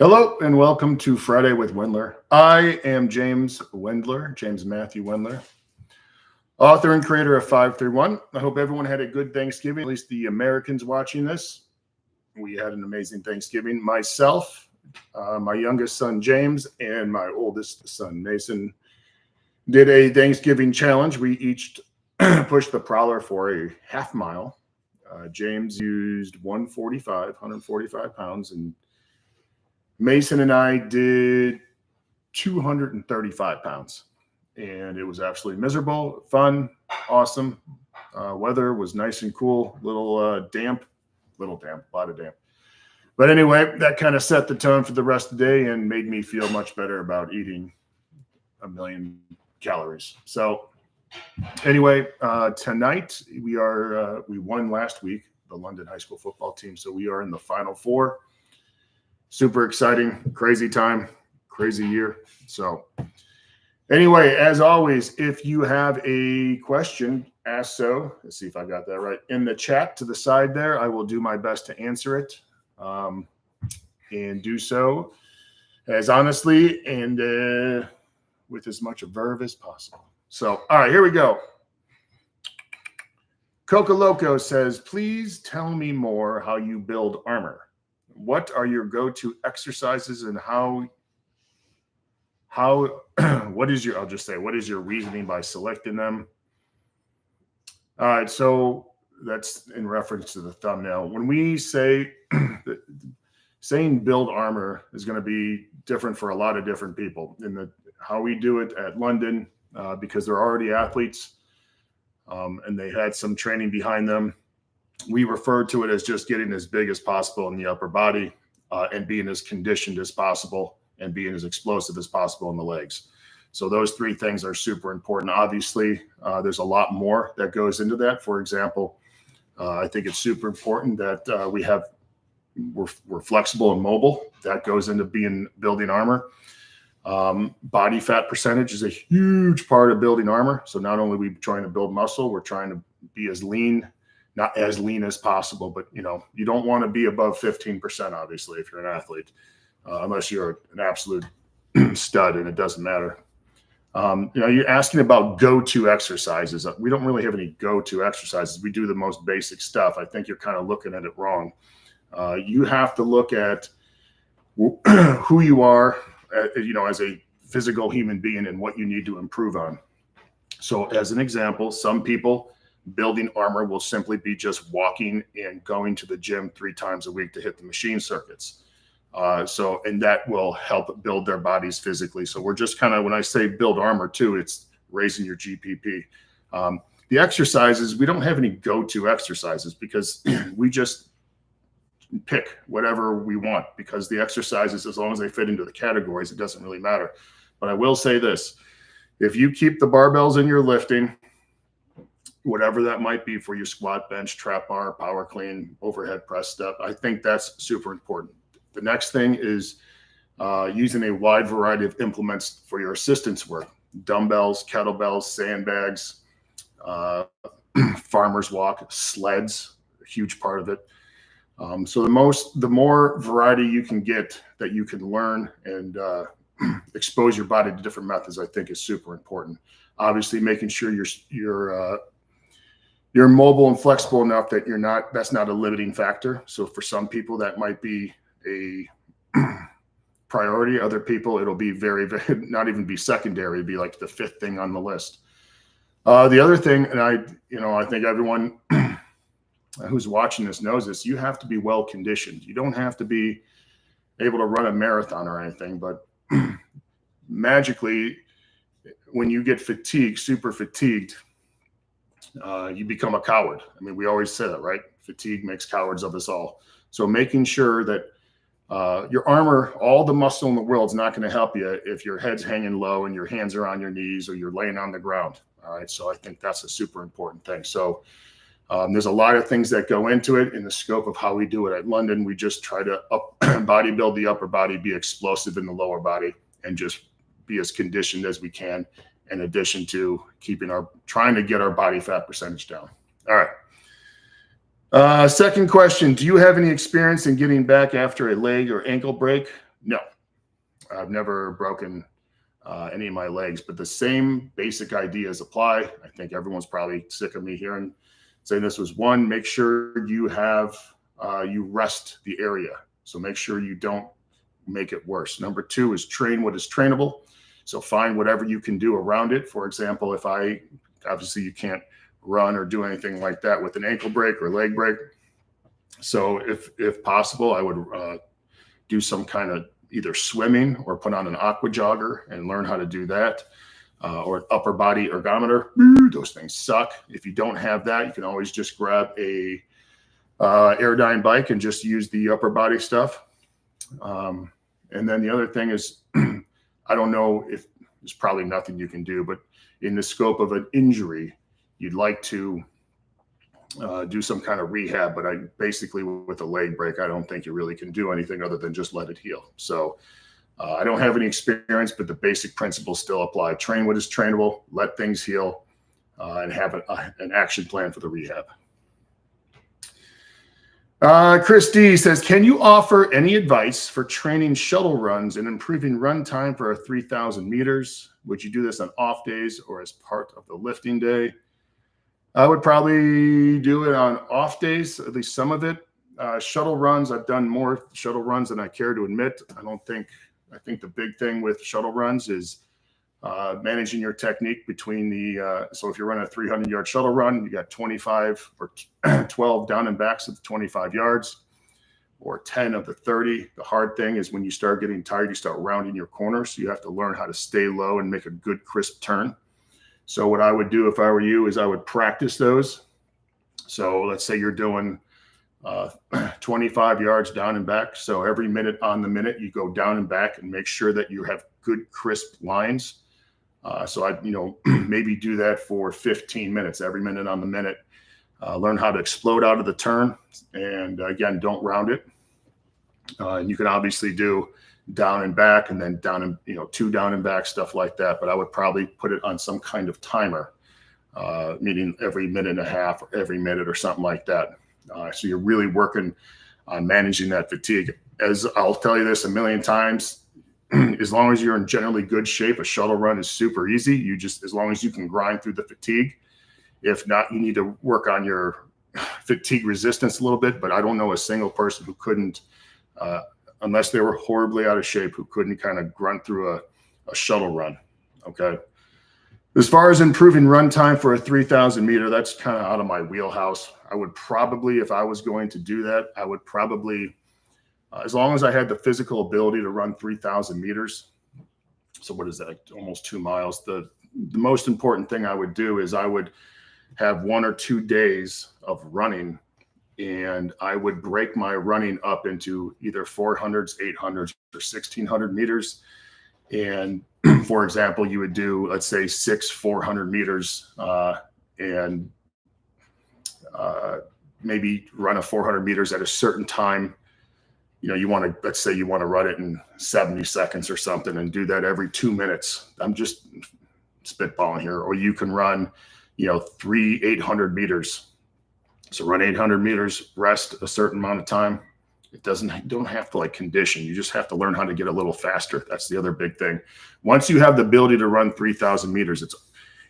Hello and welcome to Friday with Wendler. I am James Wendler, James Matthew Wendler, author and creator of 531. I hope everyone had a good Thanksgiving, at least the Americans watching this. We had an amazing Thanksgiving. Myself, my youngest son, James, and my oldest son, Mason, did a Thanksgiving challenge. We each pushed the prowler for a half mile. James used 145 pounds, and Mason and I did 235 pounds, and it was absolutely miserable, fun, awesome. Weather was nice and cool, a lot of damp. But anyway, that kind of set the tone for the rest of the day and made me feel much better about eating 1 million calories. So anyway, tonight we won last week, the London high school football team. So we are in the Final Four. Super exciting, crazy time, crazy year. So anyway, as always, if you have a question, ask so. Let's see if I got that right. In the chat to the side there, I will do my best to answer it and do so as honestly and with as much verve as possible. So, all right, here we go. Coca Loco says, please tell me more how you build armor. What are your go-to exercises and what is your reasoning by selecting them? All right, so that's in reference to the thumbnail. When we say saying build armor is going to be different for a lot of different people in how we do it at London, because they're already athletes and they had some training behind them. We refer to it as just getting as big as possible in the upper body and being as conditioned as possible and being as explosive as possible in the legs. So those three things are super important. Obviously, there's a lot more that goes into that. For example, I think it's super important that we're flexible and mobile. That goes into building armor. Body fat percentage is a huge part of building armor. So not only are we trying to build muscle, we're trying to be as lean, not as lean as possible, but you don't want to be above 15%, obviously, if you're an athlete, unless you're an absolute stud, and it doesn't matter. You're asking about go-to exercises. We don't really have any go-to exercises. We do the most basic stuff. I think you're kind of looking at it wrong. You have to look at who you are, as a physical human being and what you need to improve on. So as an example, some people building armor will simply be just walking and going to the gym 3 times a week to hit the machine circuits. And that will help build their bodies physically. So we're just kind of, when I say build armor too, it's raising your GPP. The exercises, we don't have any go-to exercises because we just pick whatever we want, because the exercises, as long as they fit into the categories, it doesn't really matter. But I will say this, if you keep the barbells in your lifting, whatever that might be for your squat, bench, trap bar, power clean, overhead press step, I think that's super important. The next thing is using a wide variety of implements for your assistance work: dumbbells, kettlebells, sandbags, farmer's walk, sleds, a huge part of it. So the more variety you can get that you can learn and expose your body to different methods, I think is super important. Obviously, making sure you're mobile and flexible enough that that's not a limiting factor. So for some people that might be a priority. Other people, it'll be very, very, not even be secondary, it'd be like the 5th thing on the list. The other thing, and I think everyone who's watching this knows this, you have to be well conditioned. You don't have to be able to run a marathon or anything, but magically, when you get fatigued, super fatigued, you become a coward. I mean, we always say that, right? Fatigue makes cowards of us all. So making sure that your armor, all the muscle in the world is not going to help you if your head's hanging low and your hands are on your knees or you're laying on the ground. All right. So I think that's a super important thing. So there's a lot of things that go into it in the scope of how we do it at London. We just try to body build the upper body, be explosive in the lower body, and just be as conditioned as we can, in addition to trying to get our body fat percentage down. All right. Second question, do you have any experience in getting back after a leg or ankle break? No, I've never broken any of my legs, but the same basic ideas apply. I think everyone's probably sick of me hearing saying this was one, make sure you have, you rest the area. So make sure you don't make it worse. Number two is train what is trainable. So find whatever you can do around it. For example, if obviously you can't run or do anything like that with an ankle break or leg break. So if possible, I would do some kind of either swimming or put on an aqua jogger and learn how to do that, or upper body ergometer. Those things suck. If you don't have that, you can always just grab a Airdyne bike and just use the upper body stuff. And then the other thing is, I don't know if there's probably nothing you can do, but in the scope of an injury, you'd like to do some kind of rehab, but basically with a leg break, I don't think you really can do anything other than just let it heal. So I don't have any experience, but the basic principles still apply. Train what is trainable, let things heal, and have an action plan for the rehab. Chris D says, can you offer any advice for training shuttle runs and improving run time for 3,000 meters? Would you do this on off days or as part of the lifting day? I would probably do it on off days, at least some of it. Shuttle runs, I've done more shuttle runs than I care to admit. I think the big thing with shuttle runs is managing your technique between so if you're running a 300-yard shuttle run, you got 25 or 12 down and backs of the 25 yards or 10 of the 30. The hard thing is when you start getting tired, you start rounding your corners. So you have to learn how to stay low and make a good crisp turn. So what I would do if I were you is I would practice those. So let's say you're doing 25 yards down and back. So every minute on the minute, you go down and back and make sure that you have good crisp lines. So I, maybe do that for 15 minutes, every minute on the minute. Learn how to explode out of the turn. And again, don't round it. And you can obviously do down and back and then down and, 2 down and back, stuff like that. But I would probably put it on some kind of timer, meaning every minute and a half or every minute or something like that. So you're really working on managing that fatigue. As I'll tell you this a million times, as long as you're in generally good shape, a shuttle run is super easy. As long as you can grind through the fatigue. If not, you need to work on your fatigue resistance a little bit. But I don't know a single person who couldn't, unless they were horribly out of shape, who couldn't kind of grunt through a shuttle run. Okay. As far as improving run time for a 3,000 meter, that's kind of out of my wheelhouse. I would probably, if I was going to do that, I would probably, as long as I had the physical ability to run 3,000 meters. So what is that? Almost 2 miles. The most important thing I would do is I would have 1 or 2 days of running, and I would break my running up into either 400s, 800s, or 1,600 meters. And for example, you would do, let's say, 6 400 meters and maybe run a 400 meters at a certain time. Let's say you want to run it in 70 seconds or something and do that every 2 minutes. I'm just spitballing here. Or you can run, 3 800 meters. So run 800 meters, rest a certain amount of time. You don't have to condition. You just have to learn how to get a little faster. That's the other big thing. Once you have the ability to run 3,000 meters,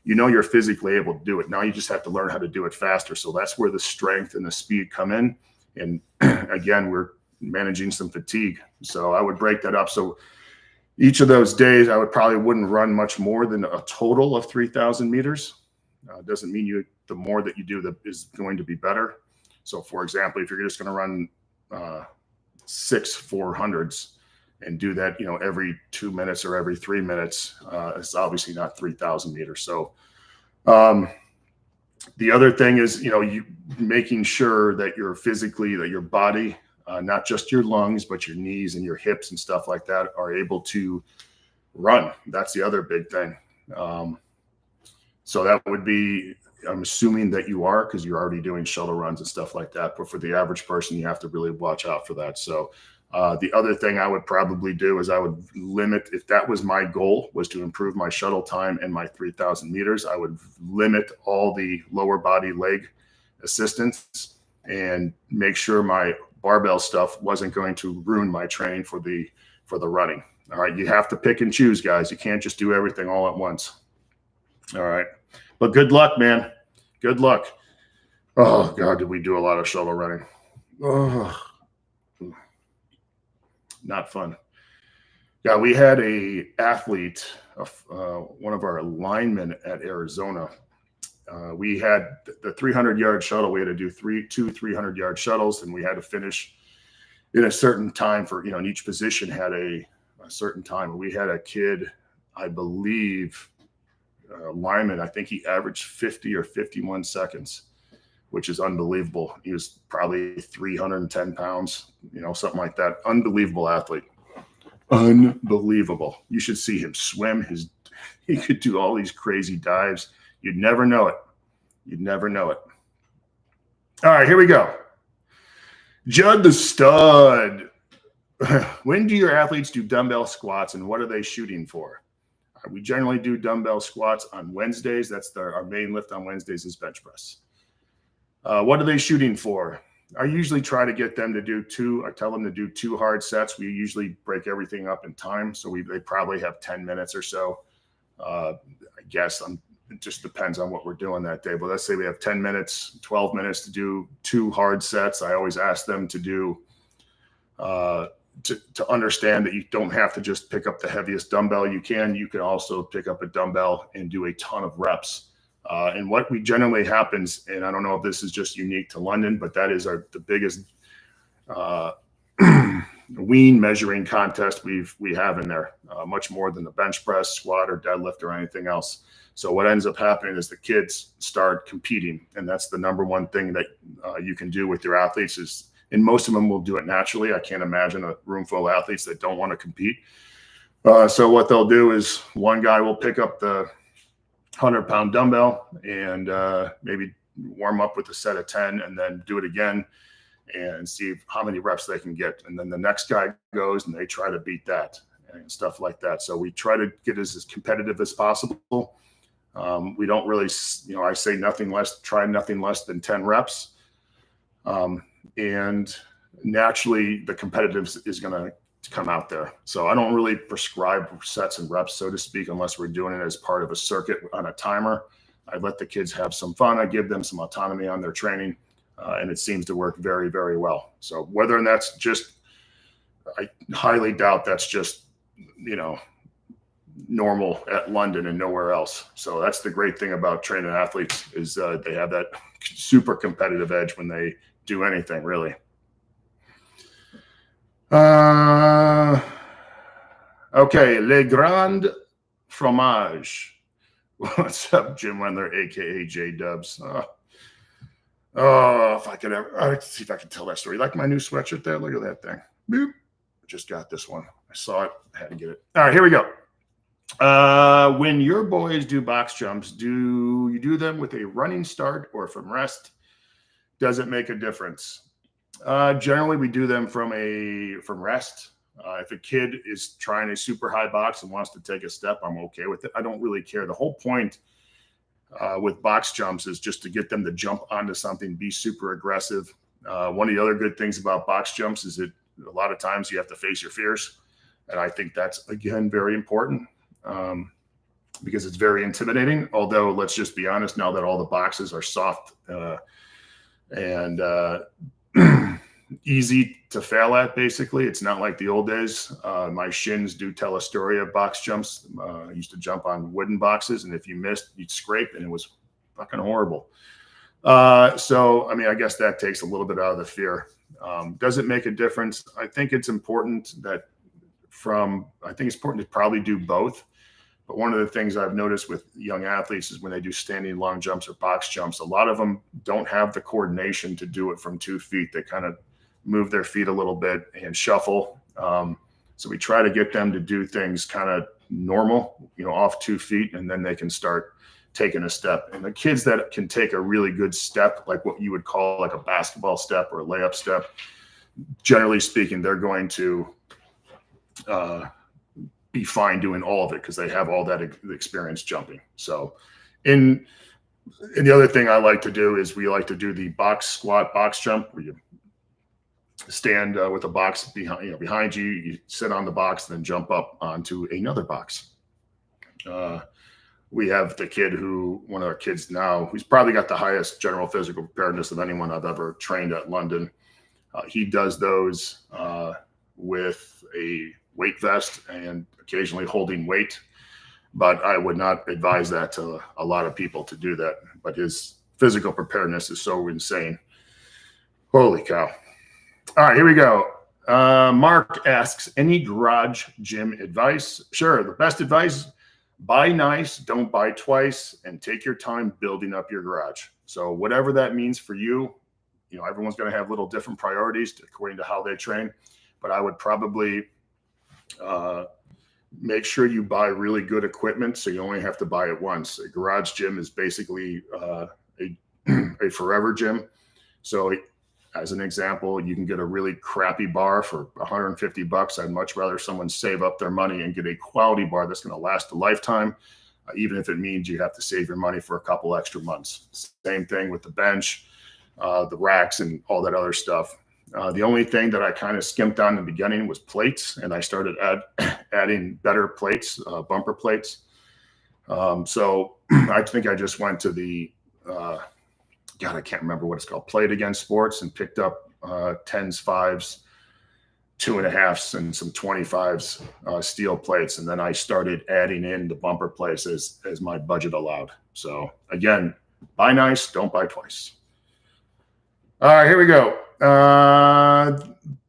you're physically able to do it. Now you just have to learn how to do it faster. So that's where the strength and the speed come in. And again, we're managing some fatigue. So I would break that up. So each of those days, I wouldn't run much more than a total of 3,000 meters. Doesn't mean the more that you do is going to be better. So for example, if you're just going to run 6 400s and do that, every 2 minutes or every 3 minutes, it's obviously not 3,000 meters. So the other thing is, you making sure that that your body, not just your lungs, but your knees and your hips and stuff like that are able to run. That's the other big thing. So that would be, I'm assuming that you are, because you're already doing shuttle runs and stuff like that. But for the average person, you have to really watch out for that. So the other thing I would probably do is I would limit, if that was my goal, was to improve my shuttle time and my 3,000 meters, I would limit all the lower body leg assistance and make sure my barbell stuff wasn't going to ruin my training for the running. All right, you have to pick and choose, guys. You can't just do everything all at once. All right, but good luck, man. Good luck. Oh God, did we do a lot of shuttle running? Oh, not fun. Yeah, we had a athlete, one of our linemen at Arizona. We had the 300-yard shuttle. We had to do two 300-yard shuttles, and we had to finish in a certain time for, and each position had a certain time. We had a kid, I believe, lineman, I think he averaged 50 or 51 seconds, which is unbelievable. He was probably 310 pounds, something like that. Unbelievable athlete. Unbelievable. You should see him swim. He could do all these crazy dives. You'd never know it. You'd never know it. All right, here we go. Judd the Stud. When do your athletes do dumbbell squats, and what are they shooting for? We generally do dumbbell squats on Wednesdays. That's our main lift on Wednesdays is bench press. What are they shooting for? I usually try to get them to do I tell them to do 2 hard sets. We usually break everything up in time. So they probably have 10 minutes or so. I guess it just depends on what we're doing that day. But let's say we have 10 minutes, 12 minutes to do 2 hard sets. I always ask them to do, to understand that you don't have to just pick up the heaviest dumbbell you can. You can also pick up a dumbbell and do a ton of reps. And what we generally happens, and I don't know if this is just unique to London, but that is the biggest wean measuring contest we have in there, much more than the bench press, squat, or deadlift, or anything else. So what ends up happening is the kids start competing, and that's the number one thing that you can do with your athletes is, and most of them will do it naturally. I can't imagine a room full of athletes that don't want to compete. So what they'll do is one guy will pick up the 100-pound dumbbell and maybe warm up with a set of 10 and then do it again and see how many reps they can get. And then the next guy goes and they try to beat that and stuff like that. So we try to get as competitive as possible. We don't really, I say try nothing less than 10 reps. And naturally the competitive is going to come out there. So I don't really prescribe sets and reps, so to speak, unless we're doing it as part of a circuit on a timer. I let the kids have some fun. I give them some autonomy on their training, and it seems to work very, very well. So whether that's just, I highly doubt that's just, normal at London and nowhere else. So that's the great thing about training athletes is they have that super competitive edge when they do anything, really. Okay, Le Grand Fromage. What's up, Jim Wendler, aka J Dubs? If I could ever, let's see if I can tell that story. Like my new sweatshirt there? Look at that thing. Boop. I just got this one. I saw it. I had to get it. All right, here we go. When your boys do box jumps, do you do them with a running start or from rest? Does it make a difference? Generally, we do them from rest. If a kid is trying a super high box and wants to take a step, I'm okay with it. I don't really care. The whole point with box jumps is just to get them to jump onto something, be super aggressive. One of the other good things about box jumps is that a lot of times you have to face your fears. And I think that's, again, very important because it's very intimidating. Although, let's just be honest, now that all the boxes are soft and easy to fail at, basically. It's not like the old days. My shins do tell a story of box jumps. I used to jump on wooden boxes, and if you missed, you'd scrape, and it was fucking horrible. So, I mean, I guess that takes a little bit out of the fear. Does it make a difference? I think it's important to probably do both. But one of the things I've noticed with young athletes is when they do standing long jumps or box jumps, a lot of them don't have the coordination to do it from 2 feet. They kind of move their feet a little bit and shuffle. So we try to get them to do things kind of normal, off 2 feet, and then they can start taking a step. And the kids that can take a really good step, like what you would call like a basketball step or a layup step, generally speaking, they're going to be fine doing all of it because they have all that experience jumping. So and the other thing I like to do is we like to do the box squat, box jump, where you stand with a box behind you. You sit on the box, then jump up onto another box. We have the kid one of our kids now, who's probably got the highest general physical preparedness of anyone I've ever trained at London. He does those with a weight vest and occasionally holding weight, but I would not advise that to a lot of people to do that. But his physical preparedness is so insane. Holy cow. All right, here we go. Mark asks, any garage gym advice? Sure. The best advice, buy nice, don't buy twice, and take your time building up your garage. So whatever that means for you, everyone's going to have little different priorities according to how they train. But I would probably make sure you buy really good equipment so you only have to buy it once. A garage gym is basically a forever gym. So as an example, you can get a really crappy bar for $150. I'd much rather someone save up their money and get a quality bar that's going to last a lifetime, even if it means you have to save your money for a couple extra months. Same thing with the bench, the racks, and all that other stuff. The only thing that I kind of skimped on in the beginning was plates, and I started adding better plates, bumper plates. So I think I just went to the I can't remember what it's called, Plate Against Sports, and picked up 10s, 5s, 2.5s, and some 25s steel plates. And then I started adding in the bumper plates as my budget allowed. So again, buy nice, don't buy twice. All right, here we go.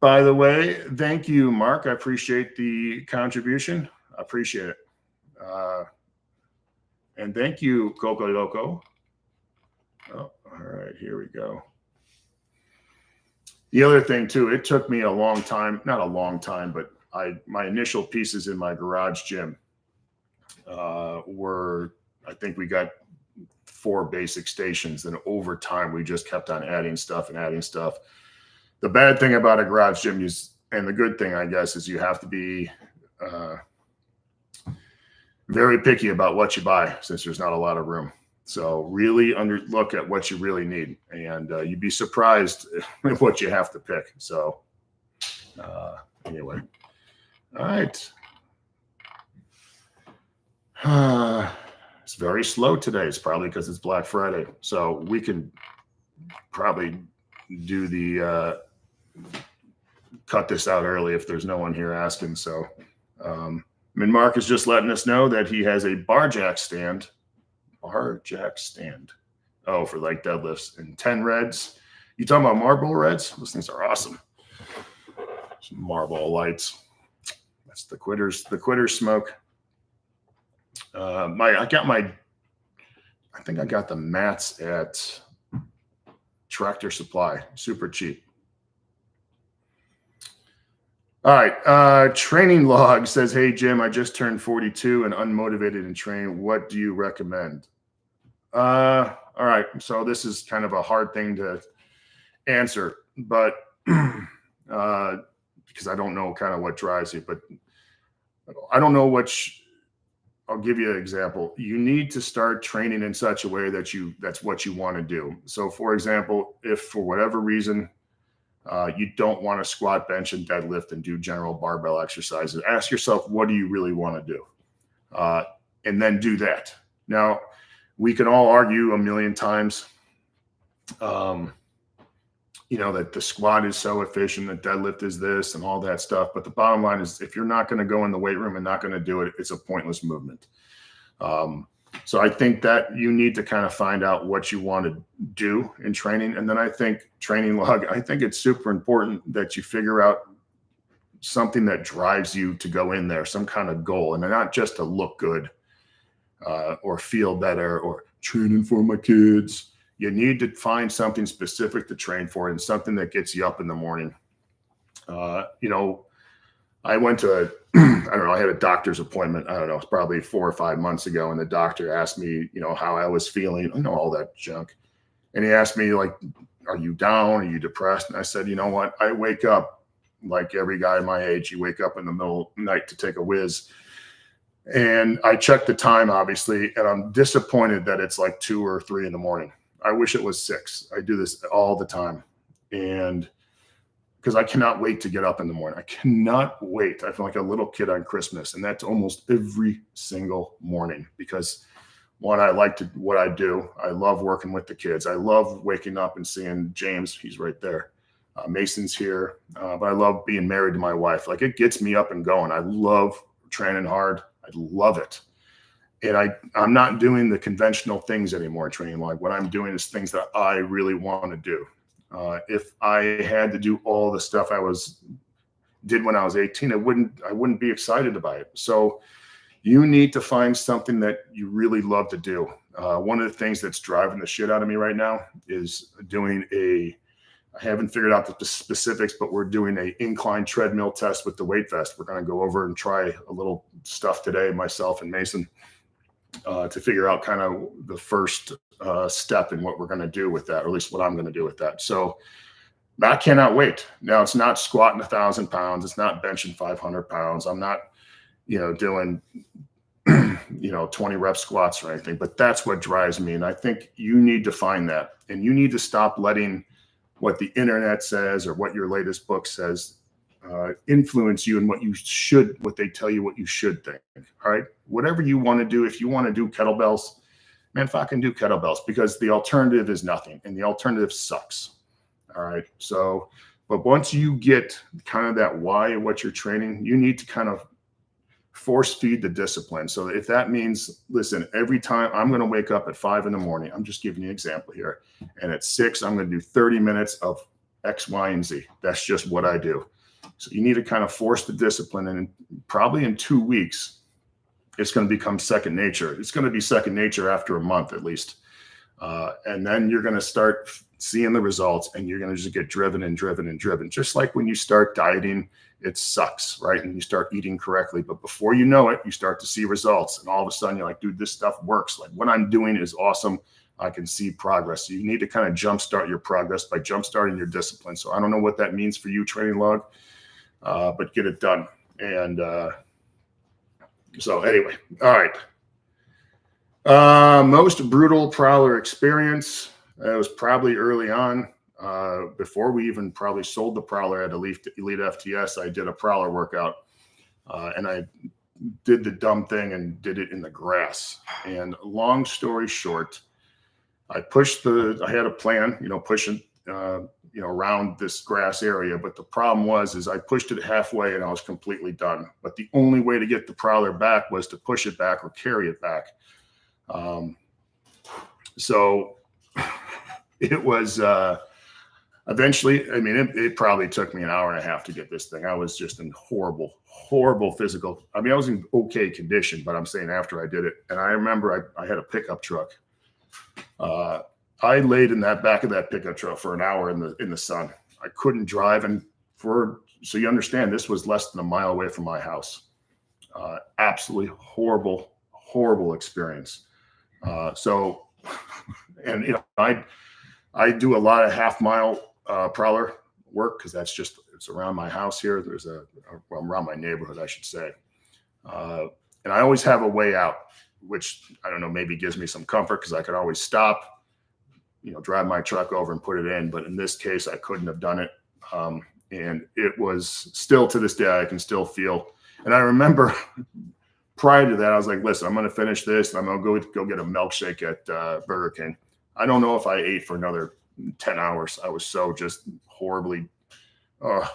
By the way, thank you, Mark. I appreciate the contribution. I appreciate it. And thank you, Coco Loco. Oh, all right, here we go. The other thing too, it took me a long time, not a long time, but my initial pieces in my garage gym were, I think we got 4 basic stations, and over time we just kept on adding stuff and adding stuff. The bad thing about a garage gym is, and the good thing, I guess, is you have to be very picky about what you buy, since there's not a lot of room. So really look at what you really need, and you'd be surprised at what you have to pick. So anyway, all right. It's very slow today. It's probably because it's Black Friday. So we can probably do the cut this out early if there's no one here asking. So Mark is just letting us know that he has a bar jack stand. Oh, for like deadlifts, and 10 reds. You talking about Marlboro reds? Those things are awesome. Some Marlboro lights. That's the quitters smoke. I think I got the mats at Tractor Supply, super cheap. All right. Training Log says, hey, Jim, I just turned 42 and unmotivated in training. What do you recommend? All right. So this is kind of a hard thing to answer, but because I don't know kind of what drives you, but I don't know I'll give you an example. You need to start training in such a way that's what you want to do. So for example, if for whatever reason, you don't want to squat, bench, and deadlift and do general barbell exercises, ask yourself, what do you really want to do? And then do that. Now, we can all argue a million times, that the squat is so efficient, the deadlift is this and all that stuff. But the bottom line is, if you're not going to go in the weight room and not going to do it, it's a pointless movement. So I think that you need to kind of find out what you want to do in training. And then I think Training Log, I think it's super important that you figure out something that drives you to go in there, some kind of goal, and not just to look good or feel better or training for my kids. You need to find something specific to train for and something that gets you up in the morning. I went to I had a doctor's appointment. I don't know, it's probably 4 or 5 months ago. And the doctor asked me, how I was feeling, all that junk. And he asked me, like, are you down? Are you depressed? And I said, you know what? I wake up like every guy my age. You wake up in the middle of the night to take a whiz. And I checked the time, obviously, and I'm disappointed that it's like 2 or 3 in the morning. I wish it was 6. I do this all the time. And because I cannot wait to get up in the morning. I cannot wait. I feel like a little kid on Christmas, and that's almost every single morning because one, I like to what I do. I love working with the kids. I love waking up and seeing James. He's right there. Mason's here, but I love being married to my wife. Like it gets me up and going. I love training hard. I love it. And I'm not doing the conventional things anymore training. Like what I'm doing is things that I really want to do. If I had to do all the stuff I did when I was 18, I wouldn't be excited about it. So you need to find something that you really love to do. One of the things that's driving the shit out of me right now is doing I haven't figured out the specifics, but we're doing an incline treadmill test with the weight vest. We're going to go over and try a little stuff today, myself and Mason, to figure out kind of the first step in what we're going to do with that, or at least what I'm going to do with that. So I cannot wait. Now it's not squatting 1,000 pounds. It's not benching 500 pounds. I'm not, doing, 20 rep squats or anything, but that's what drives me. And I think you need to find that, and you need to stop letting what the internet says or what your latest book says influence you in what they tell you what you should think. All right. Whatever you want to do, if you want to do kettlebells, man, fucking do kettlebells, because the alternative is nothing and the alternative sucks. All right. So, but once you get kind of that why of what you're training, you need to kind of force feed the discipline. So if that means, listen, every time I'm going to wake up at 5 a.m, I'm just giving you an example here. And at 6, I'm going to do 30 minutes of X, Y, and Z. That's just what I do. So you need to kind of force the discipline, and probably in 2 weeks, it's going to become second nature. It's going to be second nature after a month at least. And then you're going to start seeing the results, and you're going to just get driven and driven and driven. Just like when you start dieting, it sucks, right? And you start eating correctly, but before you know it, you start to see results, and all of a sudden you're like, dude, this stuff works. Like what I'm doing is awesome. I can see progress. So you need to kind of jumpstart your progress by jumpstarting your discipline. So I don't know what that means for you, Training Log, but get it done. And so anyway, all right. Most brutal prowler experience. It was probably early on, before we even probably sold the prowler at Elite FTS. I did a prowler workout, and I did the dumb thing and did it in the grass. And long story short, I had a plan, pushing, around this grass area. But the problem is I pushed it halfway and I was completely done. But the only way to get the prowler back was to push it back or carry it back. So it was, eventually, it probably took me an hour and a half to get this thing. I was just in horrible physical. I was in okay condition, but I'm saying after I did it. And I remember I had a pickup truck. I laid in that back of that pickup truck for an hour in the sun. I couldn't drive. And so you understand, this was less than a mile away from my house. Absolutely horrible experience. And I do a lot of half-mile prowler work because it's around my house here. There's around my neighborhood, I should say. And I always have a way out, which I don't know, maybe gives me some comfort because I could always stop, drive my truck over and put it in. But in this case, I couldn't have done it. And it was still, to this day, I can still feel. And I remember prior to that, I was like, listen, I'm going to finish this. And I'm going to go get a milkshake at Burger King. I don't know if I ate for another 10 hours. I was so just horribly,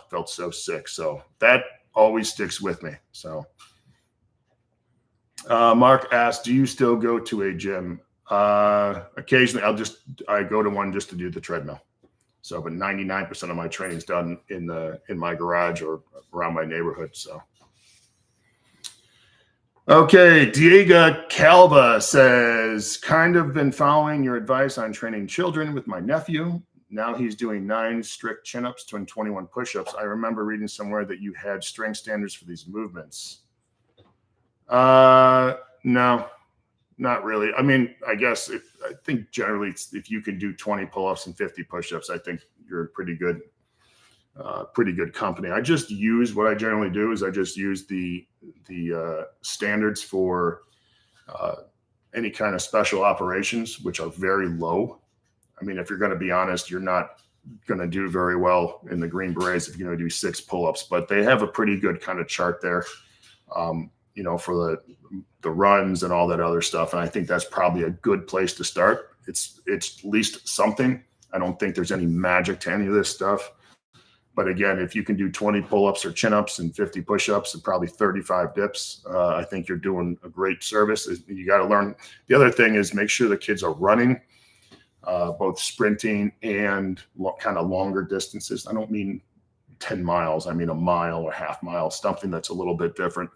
felt so sick. So that always sticks with me. So Mark asked, do you still go to a gym? Occasionally I go to one just to do the treadmill. So, but 99% of my training is done in my garage or around my neighborhood. So. Okay, Diego Calva says, kind of been following your advice on training children with my nephew. Now he's doing 9 strict chin-ups and 21 push-ups. I remember reading somewhere that you had strength standards for these movements. No, not really. I guess I think generally if you can do 20 pull-ups and 50 push-ups, I think you're pretty good company. I just use what I generally do is I just use the standards for any kind of special operations, which are very low. If you're going to be honest, you're not going to do very well in the Green Berets if you're going to do 6 pull-ups, but they have a pretty good kind of chart there, you know, for the runs and all that other stuff. And I think that's probably a good place to start. It's at least something. I don't think there's any magic to any of this stuff. But again, if you can do 20 pull-ups or chin-ups and 50 push-ups and probably 35 dips, I think you're doing a great service. You got to learn. The other thing is make sure the kids are running, both sprinting and kind of longer distances. I don't mean 10 miles. I mean a mile or half mile, something that's a little bit different.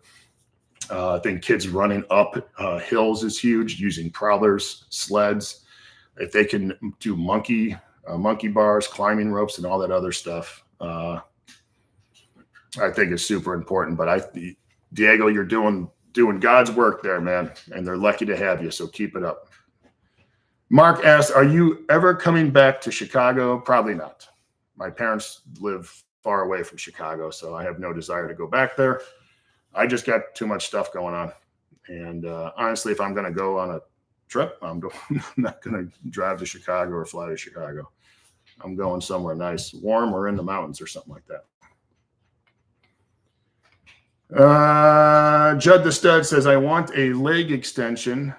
I think kids running up hills is huge, using prowlers, sleds. If they can do monkey bars, climbing ropes, and all that other stuff, I think is super important. But Diego, you're doing God's work there, man, and they're lucky to have you. So keep it up. Mark asks, are you ever coming back to Chicago? Probably not. My parents live far away from Chicago, so I have no desire to go back there. I just got too much stuff going on. And honestly, if I'm going to go on a trip, I'm not going to drive to Chicago or fly to Chicago. I'm going somewhere nice, warm, or in the mountains or something like that. Judd the Stud says, I want a leg extension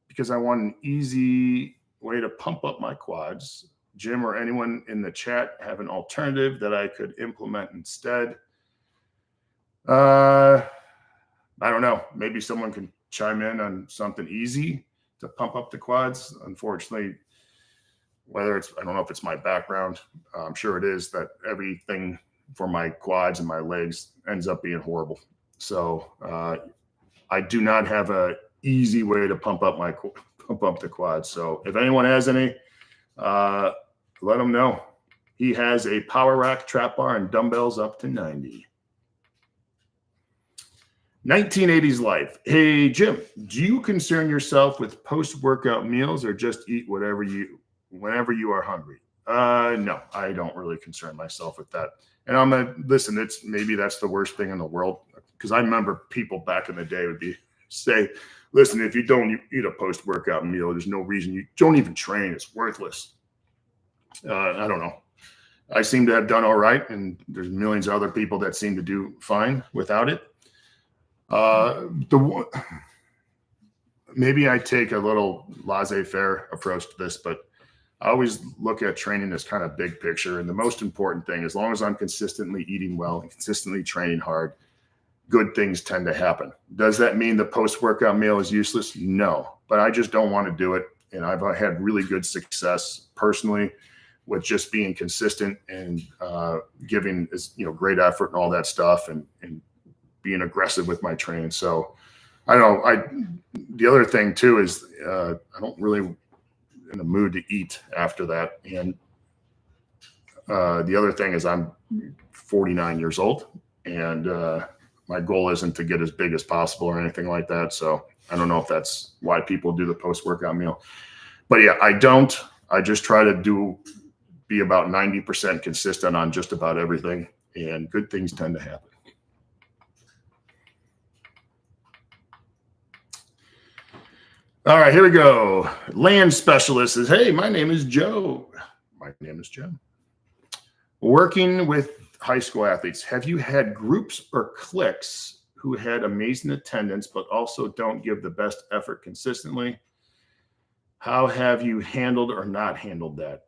because I want an easy way to pump up my quads. Jim or anyone in the chat have an alternative that I could implement instead? I don't know. Maybe someone can chime in on something easy to pump up the quads. Unfortunately, I don't know if it's my background. I'm sure it is, that everything for my quads and my legs ends up being horrible. So I do not have a easy way to pump up the quads. So if anyone has any, let him know. He has a power rack, trap bar, and dumbbells up to 90. 1980s life. Hey, Jim, do you concern yourself with post-workout meals or just eat whenever you are hungry? No, I don't really concern myself with that. And listen, maybe that's the worst thing in the world, because I remember people back in the day would say, listen, if you don't eat a post-workout meal, there's no reason you don't even train. It's worthless. I don't know. I seem to have done all right, and there's millions of other people that seem to do fine without it. Maybe I take a little laissez-faire approach to this, but I always look at training as kind of big picture. And the most important thing, as long as I'm consistently eating well and consistently training hard, good things tend to happen. Does that mean the post-workout meal is useless? No, but I just don't want to do it. And I've had really good success personally with just being consistent and giving great effort and all that stuff, and being aggressive with my training. So I don't know. The other thing too is I don't really in the mood to eat after that. And the other thing is I'm 49 years old, and my goal isn't to get as big as possible or anything like that. So I don't know if that's why people do the post-workout meal. But yeah, I just try to be about 90% consistent on just about everything, and good things tend to happen. All right, here we go. Land specialist says, hey, my name is Joe. My name is Jim. Working with high school athletes, have you had groups or cliques who had amazing attendance but also don't give the best effort consistently? How have you handled or not handled that?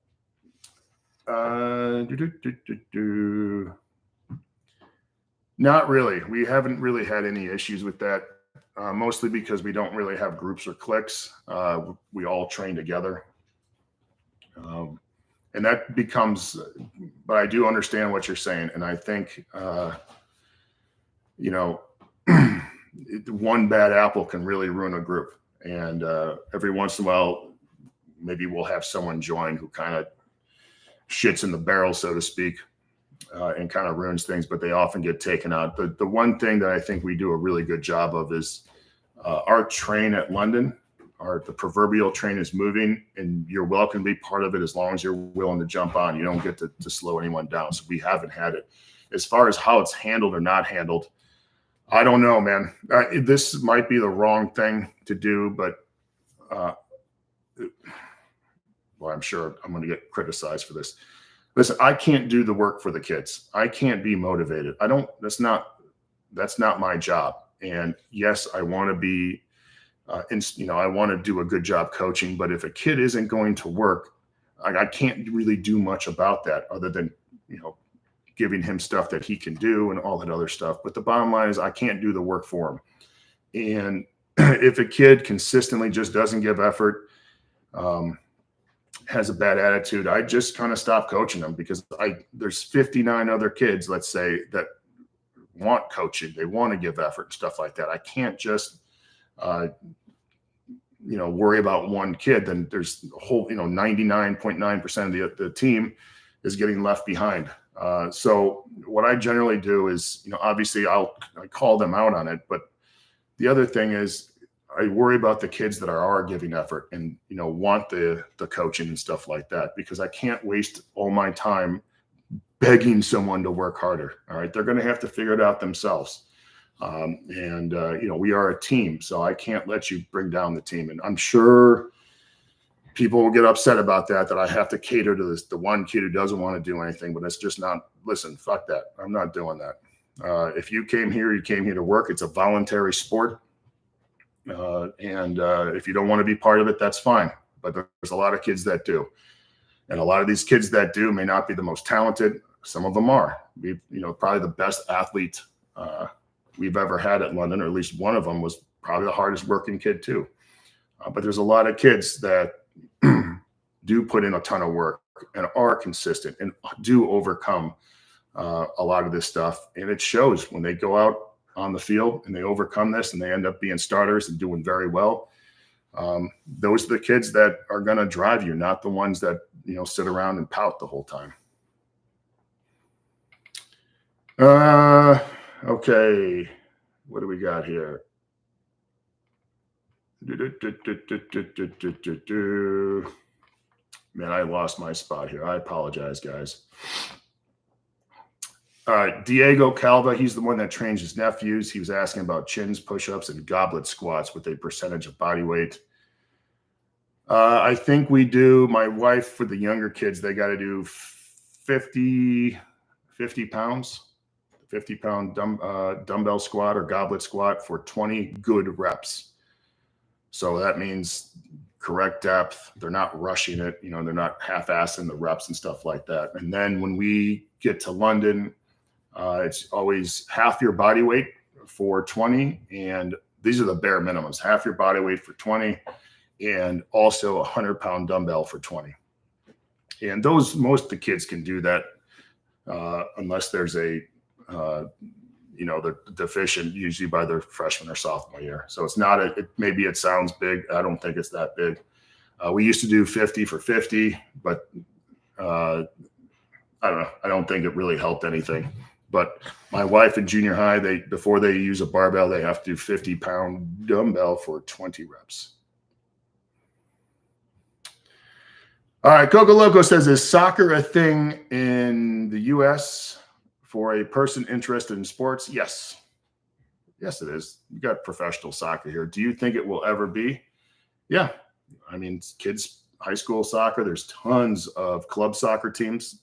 Not really. We haven't really had any issues with that. Mostly because we don't really have groups or cliques. We all train together. And that becomes, but I do understand what you're saying. And I think, one bad apple can really ruin a group. And every once in a while, maybe we'll have someone join who kind of shits in the barrel, so to speak, and kind of ruins things, but they often get taken out. The one thing that I think we do a really good job of is our train at London, the proverbial train is moving, and you're welcome to be part of it as long as you're willing to jump on. You don't get to slow anyone down. So we haven't had it. As far as how it's handled or not handled, I don't know, man. This might be the wrong thing to do, but I'm sure I'm going to get criticized for this. Listen, I can't do the work for the kids. I can't be motivated. I don't, that's not my job. And yes, I want to be, I want to do a good job coaching, but if a kid isn't going to work, I can't really do much about that other than, giving him stuff that he can do and all that other stuff. But the bottom line is I can't do the work for him. And if a kid consistently just doesn't give effort, has a bad attitude, I just kind of stop coaching them, because there's 59 other kids, let's say, that want coaching. They want to give effort and stuff like that. I can't just, worry about one kid. Then there's a whole, 99.9% of the team is getting left behind. So what I generally do is, obviously I call them out on it, but the other thing is I worry about the kids that are giving effort and, want the coaching and stuff like that, because I can't waste all my time begging someone to work harder. All right. They're going to have to figure it out themselves. We are a team, so I can't let you bring down the team. And I'm sure people will get upset about that I have to cater to the one kid who doesn't want to do anything, but it's just not, listen, fuck that. I'm not doing that. If you came here to work. It's a voluntary sport. If you don't want to be part of it, that's fine. But there's a lot of kids that do. And a lot of these kids that do may not be the most talented. Some of them are. Probably the best athlete we've ever had at London, or at least one of them was probably the hardest working kid too. But there's a lot of kids that do put in a ton of work and are consistent and do overcome a lot of this stuff. And it shows when they go out on the field and they overcome this and they end up being starters and doing very well. Those are the kids that are going to drive you, not the ones that, sit around and pout the whole time. Okay. What do we got here? Man, I lost my spot here. I apologize, guys. All right, Diego Calva, he's the one that trains his nephews. He was asking about chins, push-ups, and goblet squats with a percentage of body weight. I think we do, my wife, for the younger kids, they got to do 50 pounds, 50-pound dumbbell squat or goblet squat for 20 good reps. So that means correct depth. They're not rushing it. They're not half-assing the reps and stuff like that. And then when we get to London, it's always half your body weight for 20. And these are the bare minimums, half your body weight for 20 and also a 100-pound dumbbell for 20. And most of the kids can do that unless there's they're deficient usually by their freshman or sophomore year. So it's not maybe it sounds big. I don't think it's that big. We used to do 50 for 50, but I don't know. I don't think it really helped anything. But my wife in junior high, before they use a barbell, they have to do 50-pound dumbbell for 20 reps. All right, Coco Loco says, is soccer a thing in the U.S. for a person interested in sports? Yes. Yes, it is. You got professional soccer here. Do you think it will ever be? Yeah. I mean, kids, high school soccer, there's tons of club soccer teams,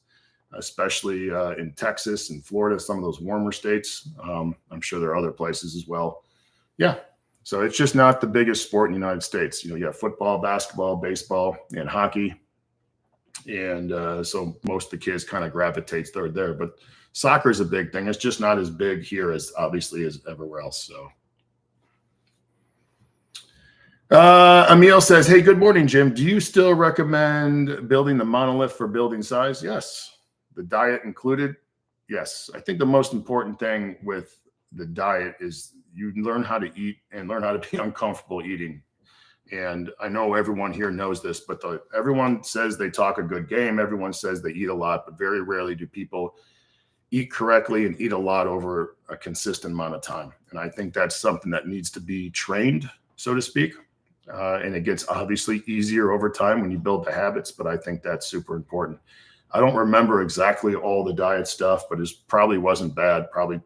especially in Texas and Florida, some of those warmer states. I'm sure there are other places as well. Yeah. So it's just not the biggest sport in the United States. You have football, basketball, baseball, and hockey. And so most of the kids kind of gravitates toward there. But soccer is a big thing. It's just not as big here as obviously as everywhere else. So Emil says, hey, good morning, Jim. Do you still recommend building the monolith for building size? Yes. The diet included? Yes. I think the most important thing with the diet is you learn how to eat and learn how to be uncomfortable eating. And I know everyone here knows this, but everyone says they talk a good game. Everyone says they eat a lot, but very rarely do people eat correctly and eat a lot over a consistent amount of time. And I think that's something that needs to be trained, so to speak. And it gets obviously easier over time when you build the habits, but I think that's super important. I don't remember exactly all the diet stuff, but it probably wasn't bad. Probably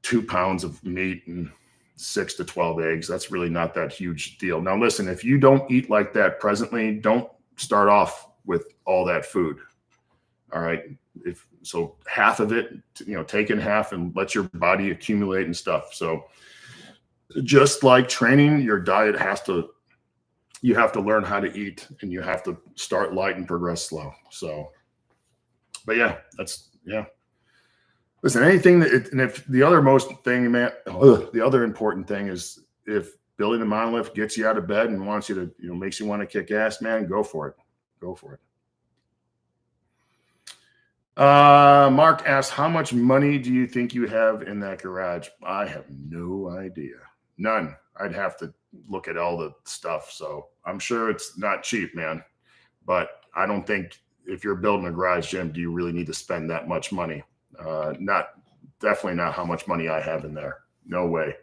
2 pounds of meat and 6 to 12 eggs. That's really not that huge deal. Now, listen, if you don't eat like that presently, don't start off with all that food. All right. If so, half of it, take in half and let your body accumulate and stuff. So just like training, your diet you have to learn how to eat, and you have to start light and progress slow. So, but yeah, listen, anything and if the other the other important thing is if building a monolith gets you out of bed and wants you to, makes you want to kick ass, man, go for it. Go for it. Mark asks, how much money do you think you have in that garage? I have no idea. None. I'd have to look at all the stuff. So I'm sure it's not cheap, man. But I don't think if you're building a garage gym, do you really need to spend that much money? Definitely not how much money I have in there. No way.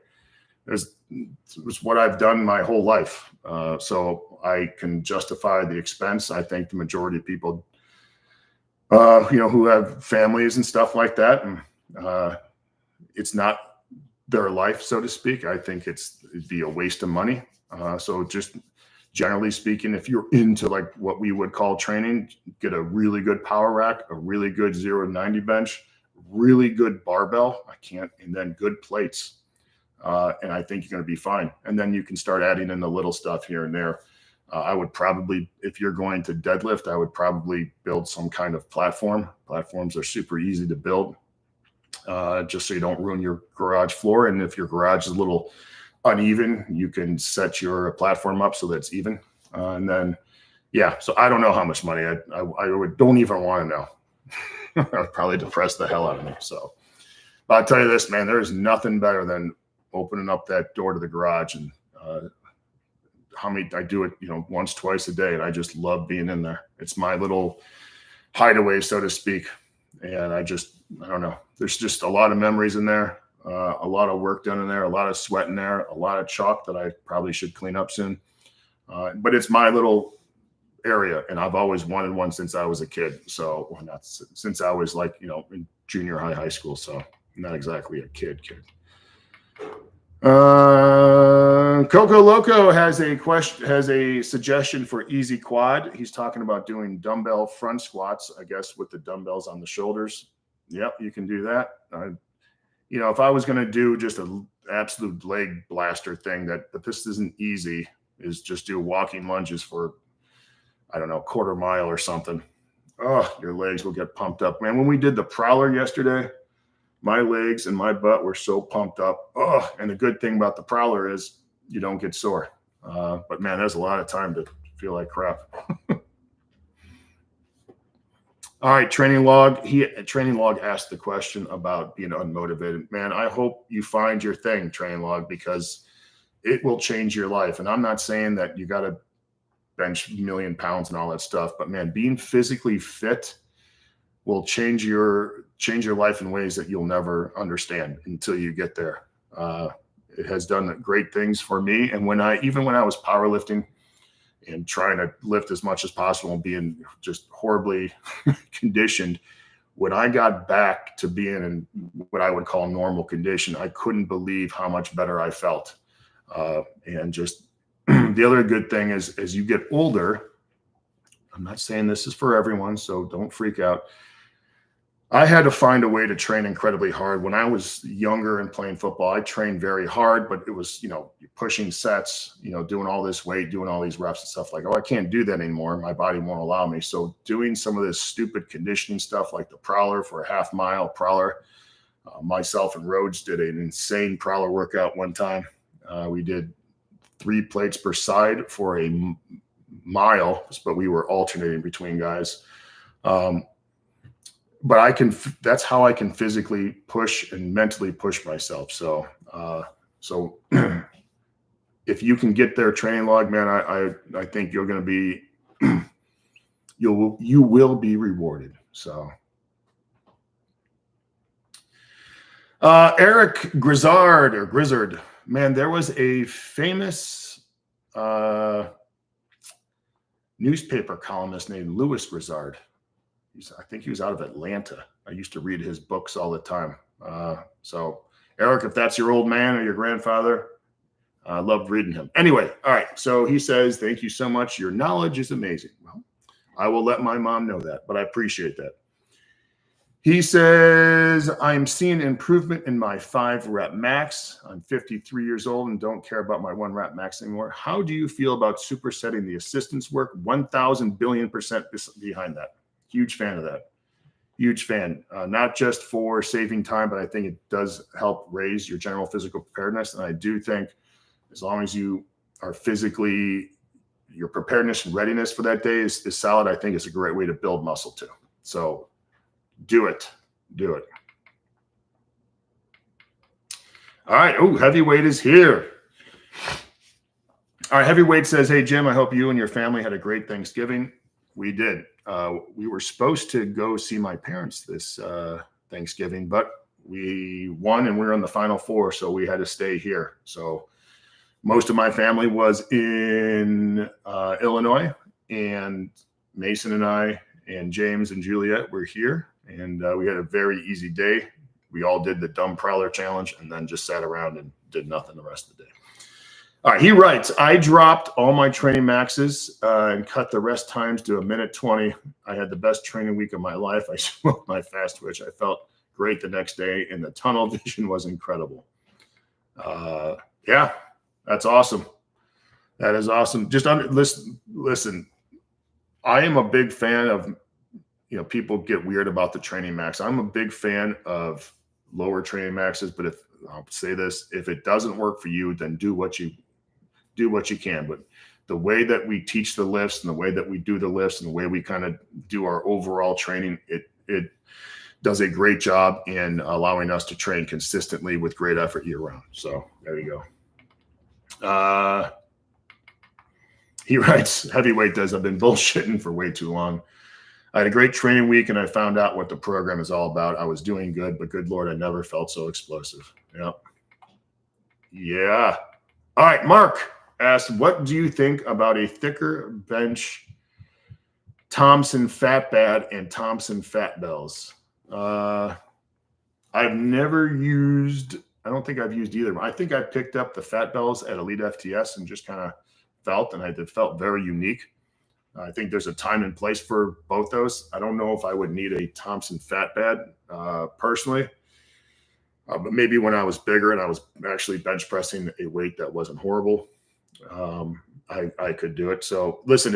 It's what I've done my whole life. So I can justify the expense. I think the majority of people, who have families and stuff like that, and it's not their life, so to speak. I think it'd be a waste of money. So just generally speaking, if you're into like what we would call training, get a really good power rack, a really good 0 to 90 bench, really good barbell, and then good plates. And I think you're going to be fine. And then you can start adding in the little stuff here and there. I would probably, if you're going to deadlift, I would probably build some kind of platform. Platforms are super easy to build, just so you don't ruin your garage floor. And if your garage is a little uneven, you can set your platform up so that it's even. And then, so I don't know how much money I don't even want to know. That would probably depress the hell out of me. So, but I'll tell you this, man, there's nothing better than opening up that door to the garage. And I do it, once, twice a day. And I just love being in there. It's my little hideaway, so to speak. And I don't know. There's just a lot of memories in there, a lot of work done in there, a lot of sweat in there, a lot of chalk that I probably should clean up soon. But it's my little area, and I've always wanted one since I was a kid. So, well, not since I was like, in junior high school. So not exactly a kid. Coco Loco has a suggestion for easy quad. He's talking about doing dumbbell front squats, I guess, with the dumbbells on the shoulders. Yep, you can do that. If I was going to do just an absolute leg blaster thing, but this isn't easy, is just do walking lunges for, I don't know, quarter mile or something. Oh, your legs will get pumped up, man. When we did the prowler yesterday, my legs and my butt were so pumped up. Oh, and the good thing about the prowler is you don't get sore. But man, there's a lot of time to feel like crap. All right, Training Log. Training Log asked the question about being unmotivated. Man, I hope you find your thing, Training Log, because it will change your life. And I'm not saying that you got to bench 1 million pounds and all that stuff, but man, being physically fit will change your life in ways that you'll never understand until you get there. It has done great things for me. And even when I was powerlifting and trying to lift as much as possible and being just horribly conditioned, when I got back to being in what I would call normal condition, I couldn't believe how much better I felt. And just the other good thing is, as you get older, I'm not saying this is for everyone, so don't freak out. I had to find a way to train incredibly hard. When I was younger and playing football, I trained very hard, but it was, pushing sets, doing all this weight, doing all these reps and stuff like, I can't do that anymore. My body won't allow me. So doing some of this stupid conditioning stuff like the prowler for a half mile prowler, myself and Rhodes did an insane prowler workout one time. We did 3 plates per side for a mile, but we were alternating between guys. But that's how I can physically push and mentally push myself. So if you can get there, Training Log, man, I think you're going to be, you will be rewarded. So, Eric Grizzard, man, there was a famous, newspaper columnist named Louis Grizzard. I think he was out of Atlanta. I used to read his books all the time. So Eric, if that's your old man or your grandfather, I loved reading him. Anyway, all right. So he says, thank you so much. Your knowledge is amazing. Well, I will let my mom know that, but I appreciate that. He says, I'm seeing improvement in my 5-rep max. I'm 53 years old and don't care about my 1-rep max anymore. How do you feel about supersetting the assistance work? 1,000 billion% behind that. Huge fan of that. Huge fan. Not just for saving time, but I think it does help raise your general physical preparedness. And I do think as long as you are physically, your preparedness and readiness for that day is solid, I think it's a great way to build muscle too. So do it. Do it. All right. Oh, Heavyweight is here. All right. Heavyweight says, hey, Jim, I hope you and your family had a great Thanksgiving. We did. We were supposed to go see my parents this Thanksgiving, but we won and we were in the Final Four, so we had to stay here. So most of my family was in Illinois, and Mason and I and James and Juliet were here. And we had a very easy day. We all did the dumb prowler challenge and then just sat around and did nothing the rest of the day. All right, he writes, I dropped all my training maxes and cut the rest times to 1:20. I had the best training week of my life. I smoked my fast twitch. I felt great the next day, and the tunnel vision was incredible. Yeah, that's awesome. That is awesome. Just listen, I am a big fan of, people get weird about the training max. I'm a big fan of lower training maxes, but I'll say this, if it doesn't work for you, then do what you can. But the way that we teach the lifts and the way that we do the lifts and the way we kind of do our overall training, it does a great job in allowing us to train consistently with great effort year round. So there you go. He writes, Heavyweight does, I've been bullshitting for way too long. I had a great training week and I found out what the program is all about. I was doing good, but good Lord, I never felt so explosive. Yep. Yeah. All right. Mark asked, what do you think about a thicker bench Thompson fat bad and Thompson fat bells? I've never used, I don't think I've used either. I think I picked up the fat bells at Elite FTS and just kind of felt, and it felt very unique. I think there's a time and place for both those. I don't know if I would need a Thompson fat bed personally, but maybe when I was bigger and I was actually bench pressing a weight that wasn't horrible, I could do it. So listen,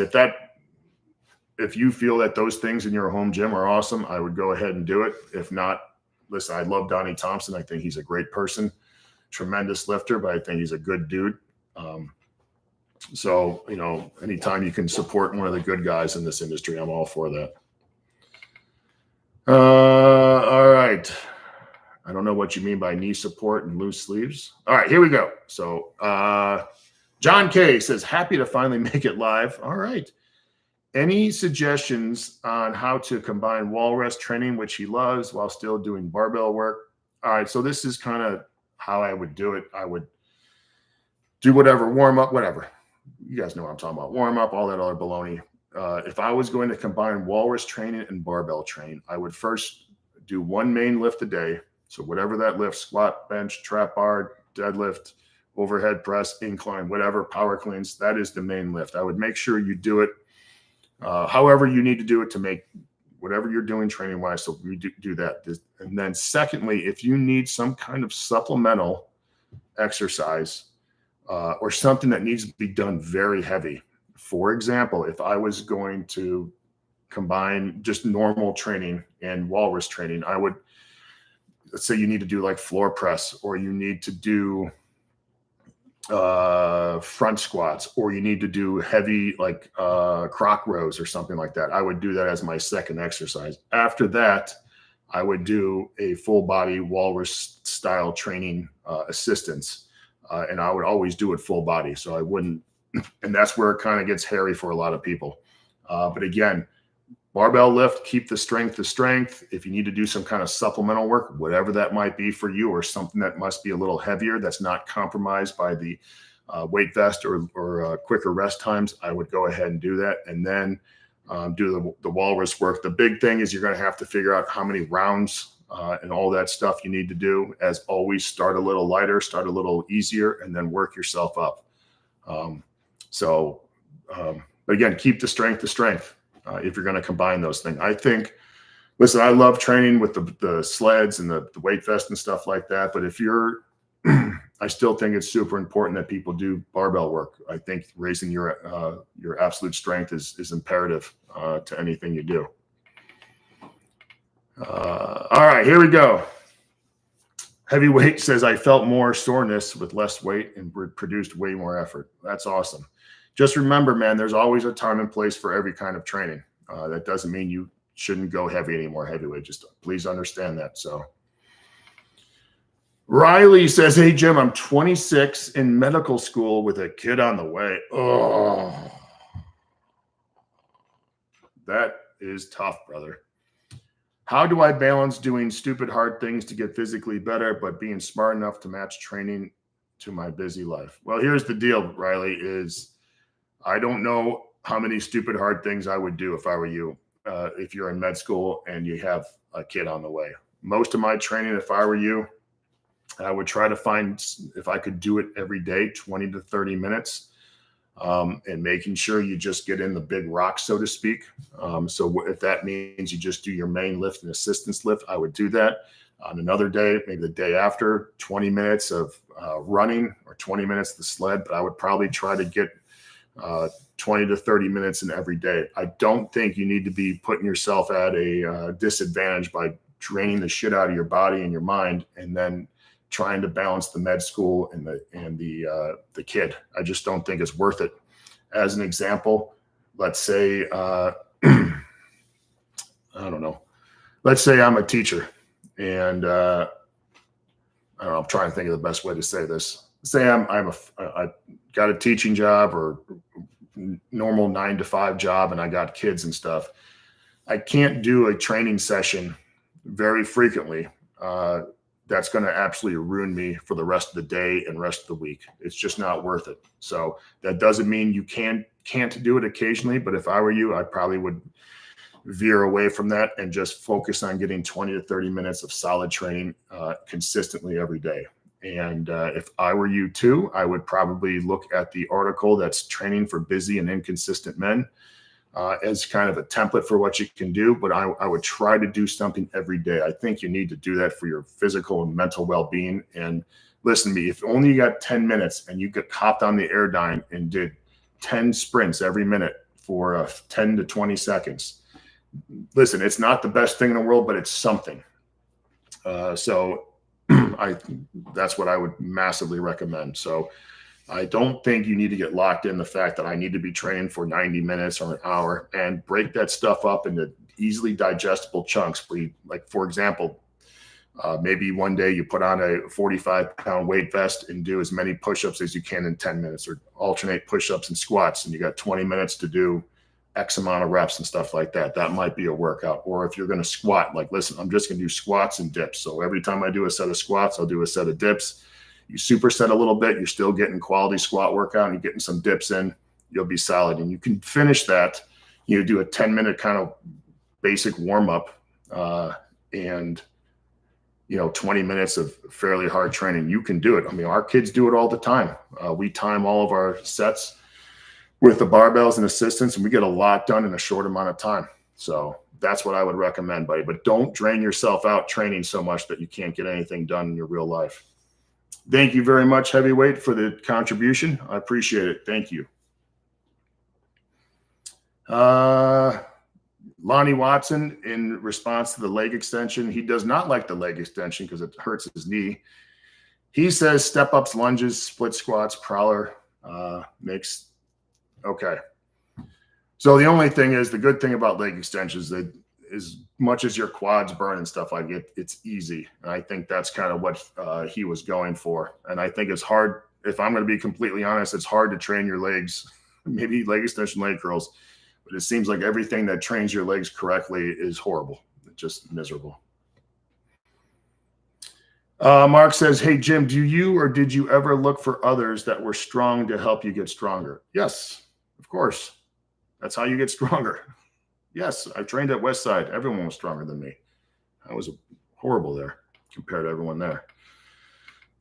if you feel that those things in your home gym are awesome, I would go ahead and do it. If not, listen, I love Donnie Thompson. I think he's a great person, tremendous lifter, but I think he's a good dude. So, anytime you can support one of the good guys in this industry, I'm all for that. All right. I don't know what you mean by knee support and loose sleeves. All right, here we go. So, John K says, happy to finally make it live. All right. Any suggestions on how to combine wall rest training, which he loves, while still doing barbell work? All right. So this is kind of how I would do it. I would do whatever, warm up, whatever. You guys know what I'm talking about. Warm up, all that other baloney. If I was going to combine walrus training and barbell train, I would first do one main lift a day. So whatever that lift, squat, bench, trap bar, deadlift, overhead press, incline, whatever, power cleans, that is the main lift. I would make sure you do it however you need to do it to make whatever you're doing training wise. So we do that. And then secondly, if you need some kind of supplemental exercise, or something that needs to be done very heavy. For example, if I was going to combine just normal training and walrus training, I would, let's say you need to do like floor press, or you need to do front squats, or you need to do heavy like croc rows or something like that. I would do that as my second exercise. After that, I would do a full body walrus style training assistance. And I would always do it full body. So I wouldn't, and that's where it kind of gets hairy for a lot of people. But again, barbell lift, keep the strength to strength. If you need to do some kind of supplemental work, whatever that might be for you, or something that must be a little heavier, that's not compromised by the weight vest or quicker rest times, I would go ahead and do that. And then do the walrus work. The big thing is you're going to have to figure out how many rounds and all that stuff you need to do. As always, start a little lighter, start a little easier, and then work yourself up. But again, keep the strength to strength if you're going to combine those things. I think Listen, I love training with the sleds and the weight vest and stuff like that. But if you're, I still think it's super important that people do barbell work. I think raising your absolute strength is imperative to anything you do. All right, here we go. Heavyweight says, I felt more soreness with less weight and produced way more effort. That's awesome. Just remember, man, there's always a time and place for every kind of training. That doesn't mean you shouldn't go heavy anymore, heavyweight. Just please understand that. So Riley says, hey, Jim, I'm 26 in medical school with a kid on the way. Oh, that is tough, brother. How do I balance doing stupid hard things to get physically better, but being smart enough to match training to my busy life? Well, here's the deal, Riley, is I don't know how many stupid hard things I would do if I were you, if you're in med school and you have a kid on the way. Most of my training, if I were you, I would try to find, if I could do it every day, 20 to 30 minutes. And making sure you just get in the big rocks, so to speak. So if that means you just do your main lift and assistance lift, I would do that. On another day, maybe the day after, 20 minutes of running or 20 minutes of the sled, but I would probably try to get 20 to 30 minutes in every day. I don't think you need to be putting yourself at a disadvantage by draining the shit out of your body and your mind and then trying to balance the med school and the kid. I just don't think it's worth it. As an example, let's say, I don't know, let's say I'm a teacher and I don't know, I'm trying to think of the best way to say this. Say I got a teaching job or normal 9 to 5 job and I got kids and stuff. I can't do a training session very frequently. That's going to absolutely ruin me for the rest of the day and rest of the week. It's just not worth it. So that doesn't mean you can't do it occasionally, but if I were you, I probably would veer away from that and just focus on getting 20 to 30 minutes of solid training consistently every day. And if I were you too, I would probably look at the article that's training for busy and inconsistent men as kind of a template for what you can do, but I would try to do something every day. I think you need to do that for your physical and mental well-being. And listen to me, if only you got 10 minutes and you got hopped on the Airdyne and did 10 sprints every minute for 10 to 20 seconds. Listen, it's not the best thing in the world, but it's something. So that's what I would massively recommend. So I don't think you need to get locked in the fact that I need to be training for 90 minutes or an hour, and break that stuff up into easily digestible chunks. Like, for example, maybe one day you put on a 45-pound weight vest and do as many push-ups as you can in 10 minutes, or alternate push-ups and squats, and you got 20 minutes to do X amount of reps and stuff like that. That might be a workout. Or if you're going to squat, like, listen, I'm just going to do squats and dips. So every time I do a set of squats, I'll do a set of dips. You superset a little bit, you're still getting quality squat workout and you're getting some dips in, you'll be solid. And you can finish that. You do a 10-minute kind of basic warm-up and 20 minutes of fairly hard training. You can do it. I mean, our kids do it all the time. We time all of our sets with the barbells and assistants, and we get a lot done in a short amount of time. So that's what I would recommend, buddy. But don't drain yourself out training so much that you can't get anything done in your real life. Thank you very much, Heavyweight, for the contribution. I appreciate it. Thank you. Lonnie Watson, in response to the leg extension, he does not like the leg extension because it hurts his knee. He says step-ups, lunges, split squats, prowler makes – okay. So the only thing is, the good thing about leg extensions, that as much as your quads burn and stuff like it, it's easy. And I think that's kind of what he was going for. And I think it's hard, if I'm going to be completely honest, it's hard to train your legs, maybe leg extension, leg curls, but it seems like everything that trains your legs correctly is horrible. It's just miserable. Mark says, hey, Jim, do you or did you ever look for others that were strong to help you get stronger? Yes, of course. That's how you get stronger. Yes, I trained at Westside. Everyone was stronger than me. I was horrible there compared to everyone there.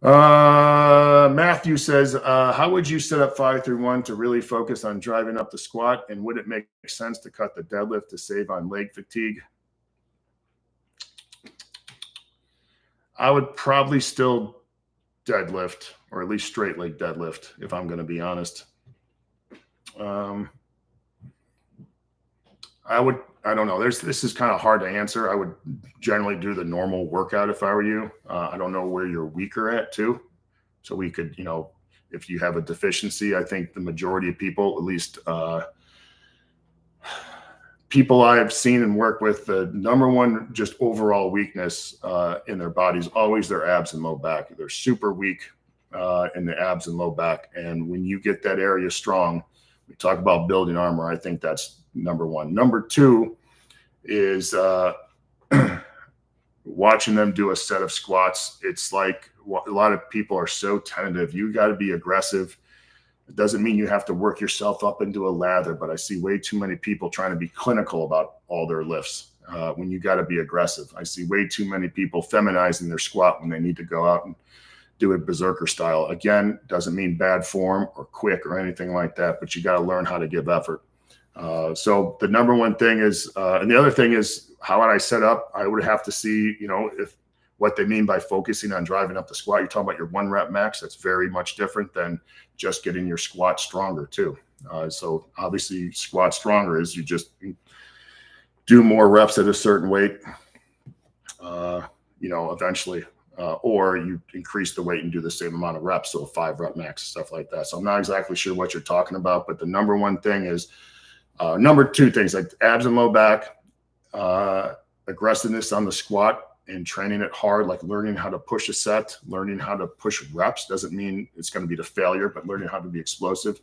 Matthew says, how would you set up 5-3-1 to really focus on driving up the squat? And would it make sense to cut the deadlift to save on leg fatigue? I would probably still deadlift, or at least straight leg deadlift, if I'm going to be honest. I don't know. This is kind of hard to answer. I would generally do the normal workout if I were you. I don't know where you're weaker at too. So we could, if you have a deficiency, I think the majority of people, at least people I have seen and worked with, the number one just overall weakness in their bodies, always their abs and low back. They're super weak in the abs and low back. And when you get that area strong, we talk about building armor. I think that's number one. Number two is watching them do a set of squats. It's like a lot of people are so tentative. You got to be aggressive. It doesn't mean you have to work yourself up into a lather, but I see way too many people trying to be clinical about all their lifts when you got to be aggressive. I see way too many people feminizing their squat when they need to go out and do it berserker style. Again, doesn't mean bad form or quick or anything like that, but you got to learn how to give effort. So the number one thing is, and the other thing is, how would I set up? I would have to see, if what they mean by focusing on driving up the squat. You're talking about your 1 rep max. That's very much different than just getting your squat stronger too. So obviously squat stronger is you just do more reps at a certain weight, eventually, or you increase the weight and do the same amount of reps. So 5 rep max, stuff like that. So I'm not exactly sure what you're talking about, but the number one thing is, number two things like abs and low back, aggressiveness on the squat, and training it hard, like learning how to push a set, learning how to push reps. Doesn't mean it's going to be to failure, but learning how to be explosive.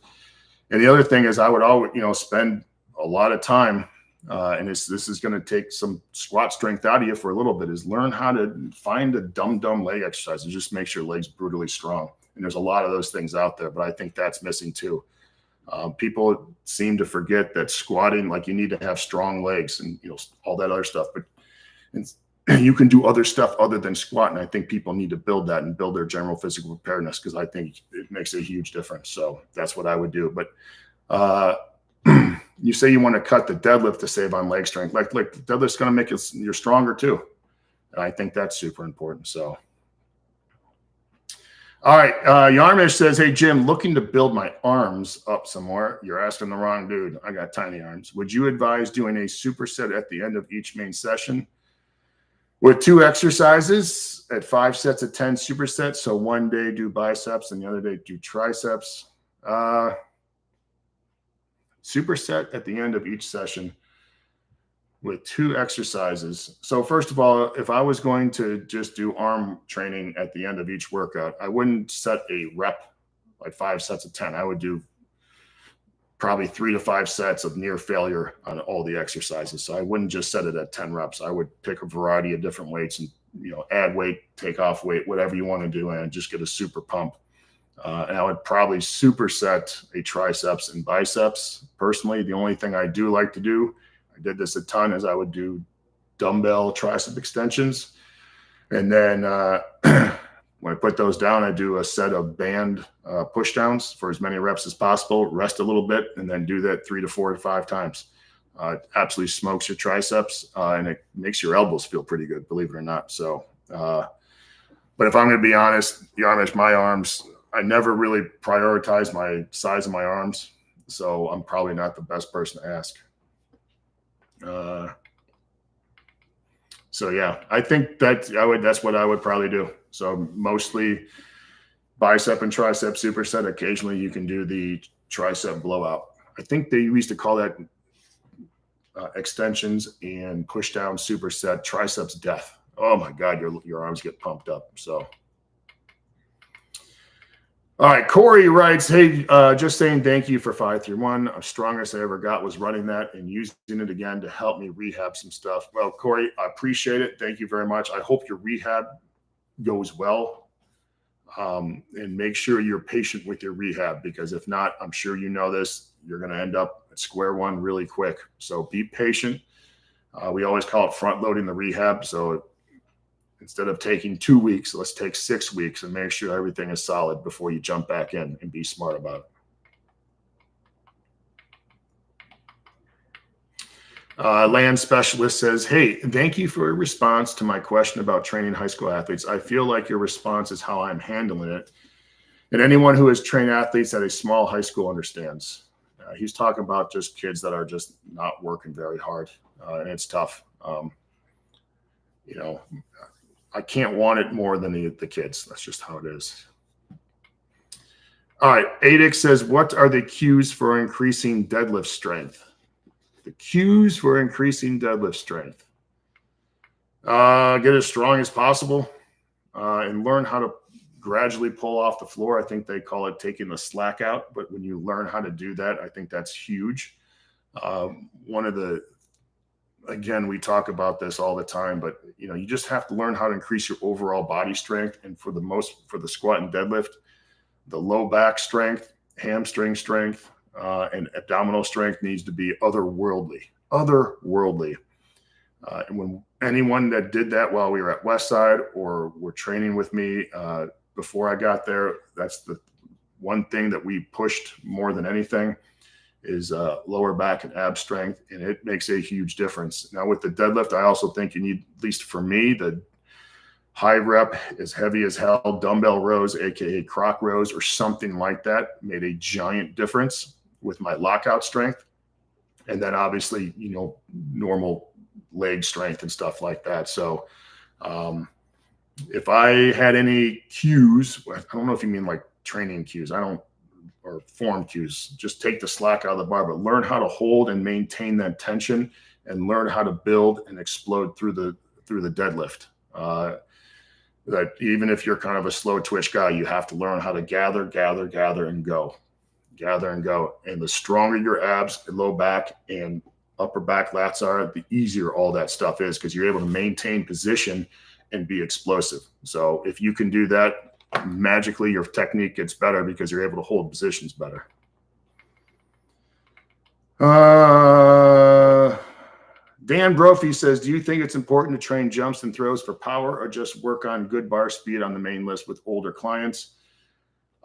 And the other thing is, I would always, spend a lot of time, and this is going to take some squat strength out of you for a little bit, is learn how to find a dumb leg exercise. It just makes your legs brutally strong. And there's a lot of those things out there, but I think that's missing too. People seem to forget that squatting, like you need to have strong legs and, all that other stuff, but you can do other stuff other than squat. And I think people need to build that and build their general physical preparedness, because I think it makes a huge difference. So that's what I would do. But you say you want to cut the deadlift to save on leg strength. Like the deadlift's going to make you stronger too. And I think that's super important. So, all right. Yarmish says, hey, Jim, looking to build my arms up some more. You're asking the wrong dude. I got tiny arms. Would you advise doing a superset at the end of each main session with 2 exercises at 5 sets of 10 supersets? So one day do biceps and the other day do triceps. Superset at the end of each session with 2 exercises. So first of all, if I was going to just do arm training at the end of each workout, I wouldn't set a rep like 5 sets of 10. I would do probably 3 to 5 sets of near failure on all the exercises. So I wouldn't just set it at 10 reps. I would pick a variety of different weights and, add weight, take off weight, whatever you want to do, and just get a super pump. And I would probably superset a triceps and biceps. Personally, the only thing I do like to do, I did this a ton, is I would do dumbbell tricep extensions. And then when I put those down, I do a set of band push downs for as many reps as possible, rest a little bit, and then do that 3 to 4 to 5 times. It absolutely smokes your triceps, and it makes your elbows feel pretty good, believe it or not. So, but if I'm going to be honest, my arms, I never really prioritize my size of my arms. So I'm probably not the best person to ask. So yeah, I think that's what I would probably do. So mostly bicep and tricep superset. Occasionally you can do the tricep blowout. I think they used to call that extensions and push down superset triceps death. Oh my God, your arms get pumped up. So. All right, Corey writes, hey, just saying thank you for 531. The strongest I ever got was running that and using it again to help me rehab some stuff. Well, Corey, I appreciate it. Thank you very much. I hope your rehab goes well, and make sure you're patient with your rehab, because if not, I'm sure you know this, you're going to end up at square one really quick. So be patient. We always call it front loading the rehab. So instead of taking 2 weeks, let's take 6 weeks and make sure everything is solid before you jump back in, and be smart about Land specialist says, hey, thank you for your response to my question about training high school athletes. I feel like your response is how I'm handling it. And anyone who has trained athletes at a small high school understands. He's talking about just kids that are just not working very hard, and it's tough. You know, I can't want it more than the kids. That's just how it is. All right. Adix says, what are the cues for increasing deadlift strength? The cues for increasing deadlift strength. Get as strong as possible and learn how to gradually pull off the floor. I think they call it taking the slack out. But when you learn how to do that, I think that's huge. Again, we talk about this all the time, but you just have to learn how to increase your overall body strength. And for the squat and deadlift, the low back strength, hamstring strength, and abdominal strength needs to be otherworldly. And when anyone that did that while we were at Westside or were training with me before I got there, that's the one thing that we pushed more than anything is lower back and ab strength, and it makes a huge difference. Now with the deadlift, I also think you need, at least for me, the high rep, as heavy as hell, dumbbell rows, aka croc rows, or something like that, made a giant difference with my lockout strength. And then obviously, normal leg strength and stuff like that. So if I had any cues, I don't know if you mean like training cues, or form cues, just take the slack out of the bar, but learn how to hold and maintain that tension and learn how to build and explode through the deadlift. That even if you're kind of a slow twitch guy, you have to learn how to gather and go. And the stronger your abs and low back and upper back lats are, the easier all that stuff is, because you're able to maintain position and be explosive. So if you can do that, magically your technique gets better because you're able to hold positions better. Dan Brophy says, do you think it's important to train jumps and throws for power, or just work on good bar speed on the main list with older clients?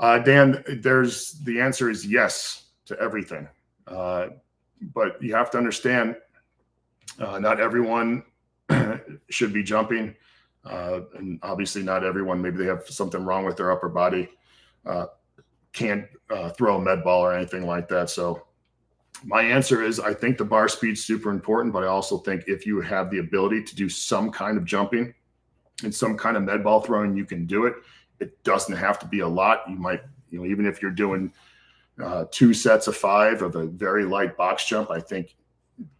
Dan, the answer is yes to everything. But you have to understand, not everyone should be jumping. And obviously not everyone, maybe they have something wrong with their upper body, can't throw a med ball or anything like that. So my answer is, I think the bar speed's super important, but I also think if you have the ability to do some kind of jumping and some kind of med ball throwing, you can do it. It doesn't have to be a lot. You might, even if you're doing 2 sets of 5 of a very light box jump, I think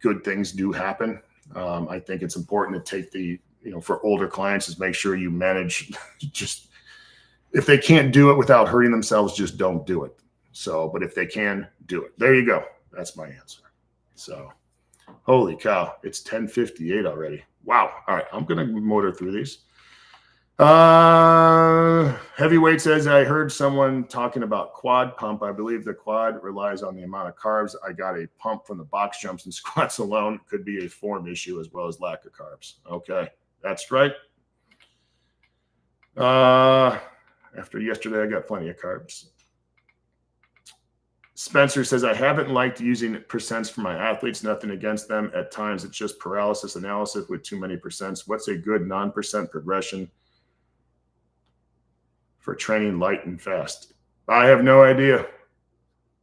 good things do happen. I think it's important to take for older clients, is make sure you manage, just if they can't do it without hurting themselves, just don't do it. So, but if they can, do it. There you go. That's my answer. So, holy cow, it's 10:58 already. Wow. All right, I'm going to motor through these. Heavyweight says, I heard someone talking about quad pump. I believe the quad relies on the amount of carbs. I got a pump from the box jumps and squats alone. Could be a form issue as well as lack of carbs. Okay, that's right. After yesterday, I got plenty of carbs. Spencer says, I haven't liked using percents for my athletes. Nothing against them. At times, it's just paralysis analysis with too many percents. What's a good non-percent progression for training light and fast? I have no idea.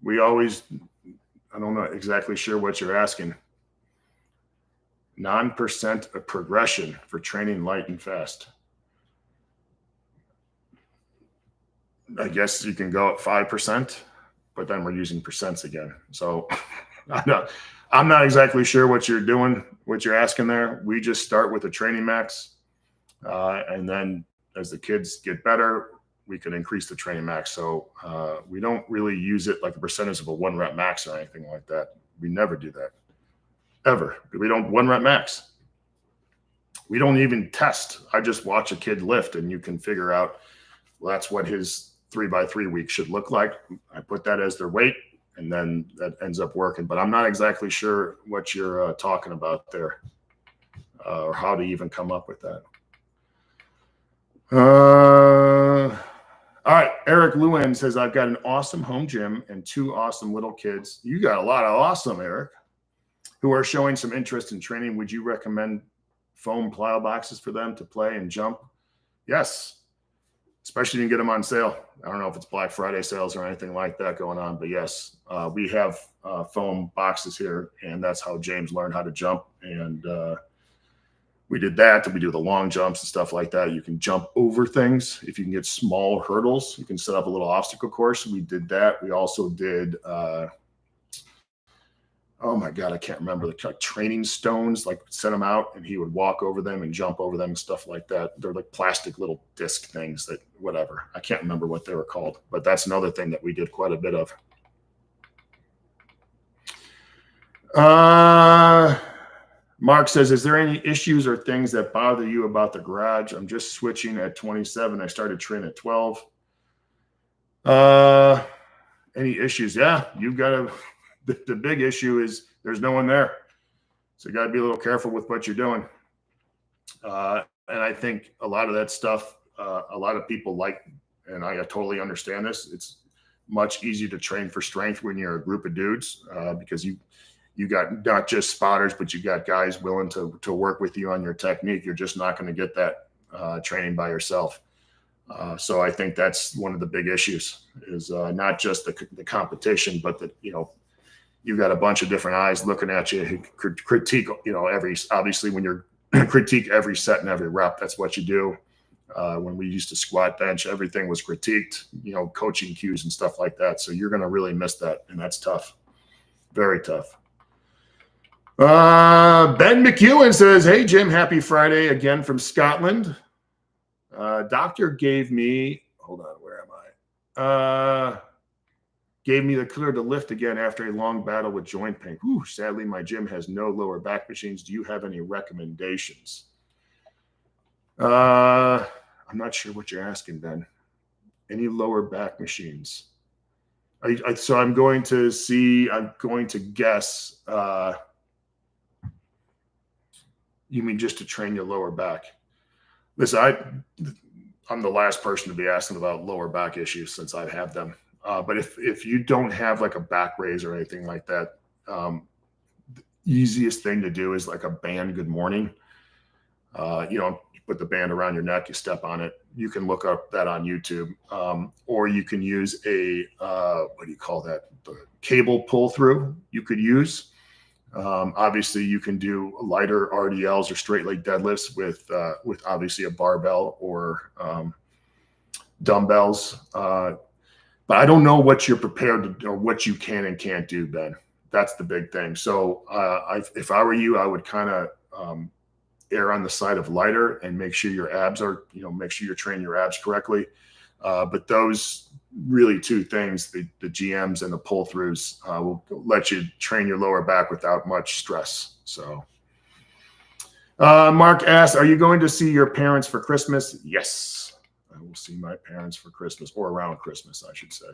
I'm not exactly sure what you're asking. Non-percent of progression for training light and fast. I guess you can go at 5%, but then we're using percents again. So I'm not exactly sure what you're doing, what you're asking there. We just start with a training max. And then as the kids get better, we can increase the training max. So we don't really use it like a percentage of a 1 rep max or anything like that. We never do that, ever. We don't 1 rep max. We don't even test. I just watch a kid lift and you can figure out, well, that's what his 3x3 week should look like. I put that as their weight, and then that ends up working. But I'm not exactly sure what you're talking about there, or how to even come up with that. All right. Eric Lewin says, I've got an awesome home gym and 2 awesome little kids. You got a lot of awesome, Eric. who are showing some interest in training, would you recommend foam plyo boxes for them to play and jump? Yes, especially if you can get them on sale. I don't know if it's Black Friday sales or anything like that going on, but yes, we have foam boxes here, and that's how James learned how to jump. And we did that. We do the long jumps and stuff like that. You can jump over things. If you can get small hurdles, you can set up a little obstacle course. We did that. We also did, oh my God, I can't remember the training stones, like set them out and he would walk over them and jump over them and stuff like that. They're like plastic little disc things that whatever. I can't remember what they were called, but that's another thing that we did quite a bit of. Mark says, is there any issues or things that bother you about the garage? I'm just switching at 27. I started training at 12. Any issues? Yeah, you've got to, the big issue is there's no one there. So you got to be a little careful with what you're doing. And I think a lot of that stuff, a lot of people like, and I totally understand this. It's much easier to train for strength when you're a group of dudes because you got not just spotters, but you got guys willing to work with you on your technique. You're just not going to get that training by yourself. So I think that's one of the big issues is not just the competition, but that, you've got a bunch of different eyes looking at you who critique, obviously when you're critique every set and every rep, that's what you do. When we used to squat bench, everything was critiqued, coaching cues and stuff like that. So you're going to really miss that. And that's tough. Very tough. Ben McEwen says, hey, Jim, happy Friday again from Scotland. Doctor gave me, hold on, where am I? Gave me the clear to lift again after a long battle with joint pain. Whew, sadly, my gym has no lower back machines. Do you have any recommendations? I'm not sure what you're asking, Ben. Any lower back machines? So I'm going to guess, you mean just to train your lower back? Listen, I'm the last person to be asking about lower back issues since I have them. But if you don't have like a back raise or anything like that, the easiest thing to do is like a band good morning. You put the band around your neck, you step on it. You can look up that on YouTube. Or you can use a, what do you call that? The cable pull through you could use. Obviously you can do lighter RDLs or straight leg deadlifts with obviously a barbell or dumbbells. But I don't know what you're prepared to do or what you can and can't do, Ben. That's the big thing. So if I were you, I would kind of err on the side of lighter and make sure your abs are, make sure you're training your abs correctly. But those really two things, the GMs and the pull throughs will let you train your lower back without much stress. So Mark asks, are you going to see your parents for Christmas? Yes. I will see my parents for Christmas, or around Christmas, I should say.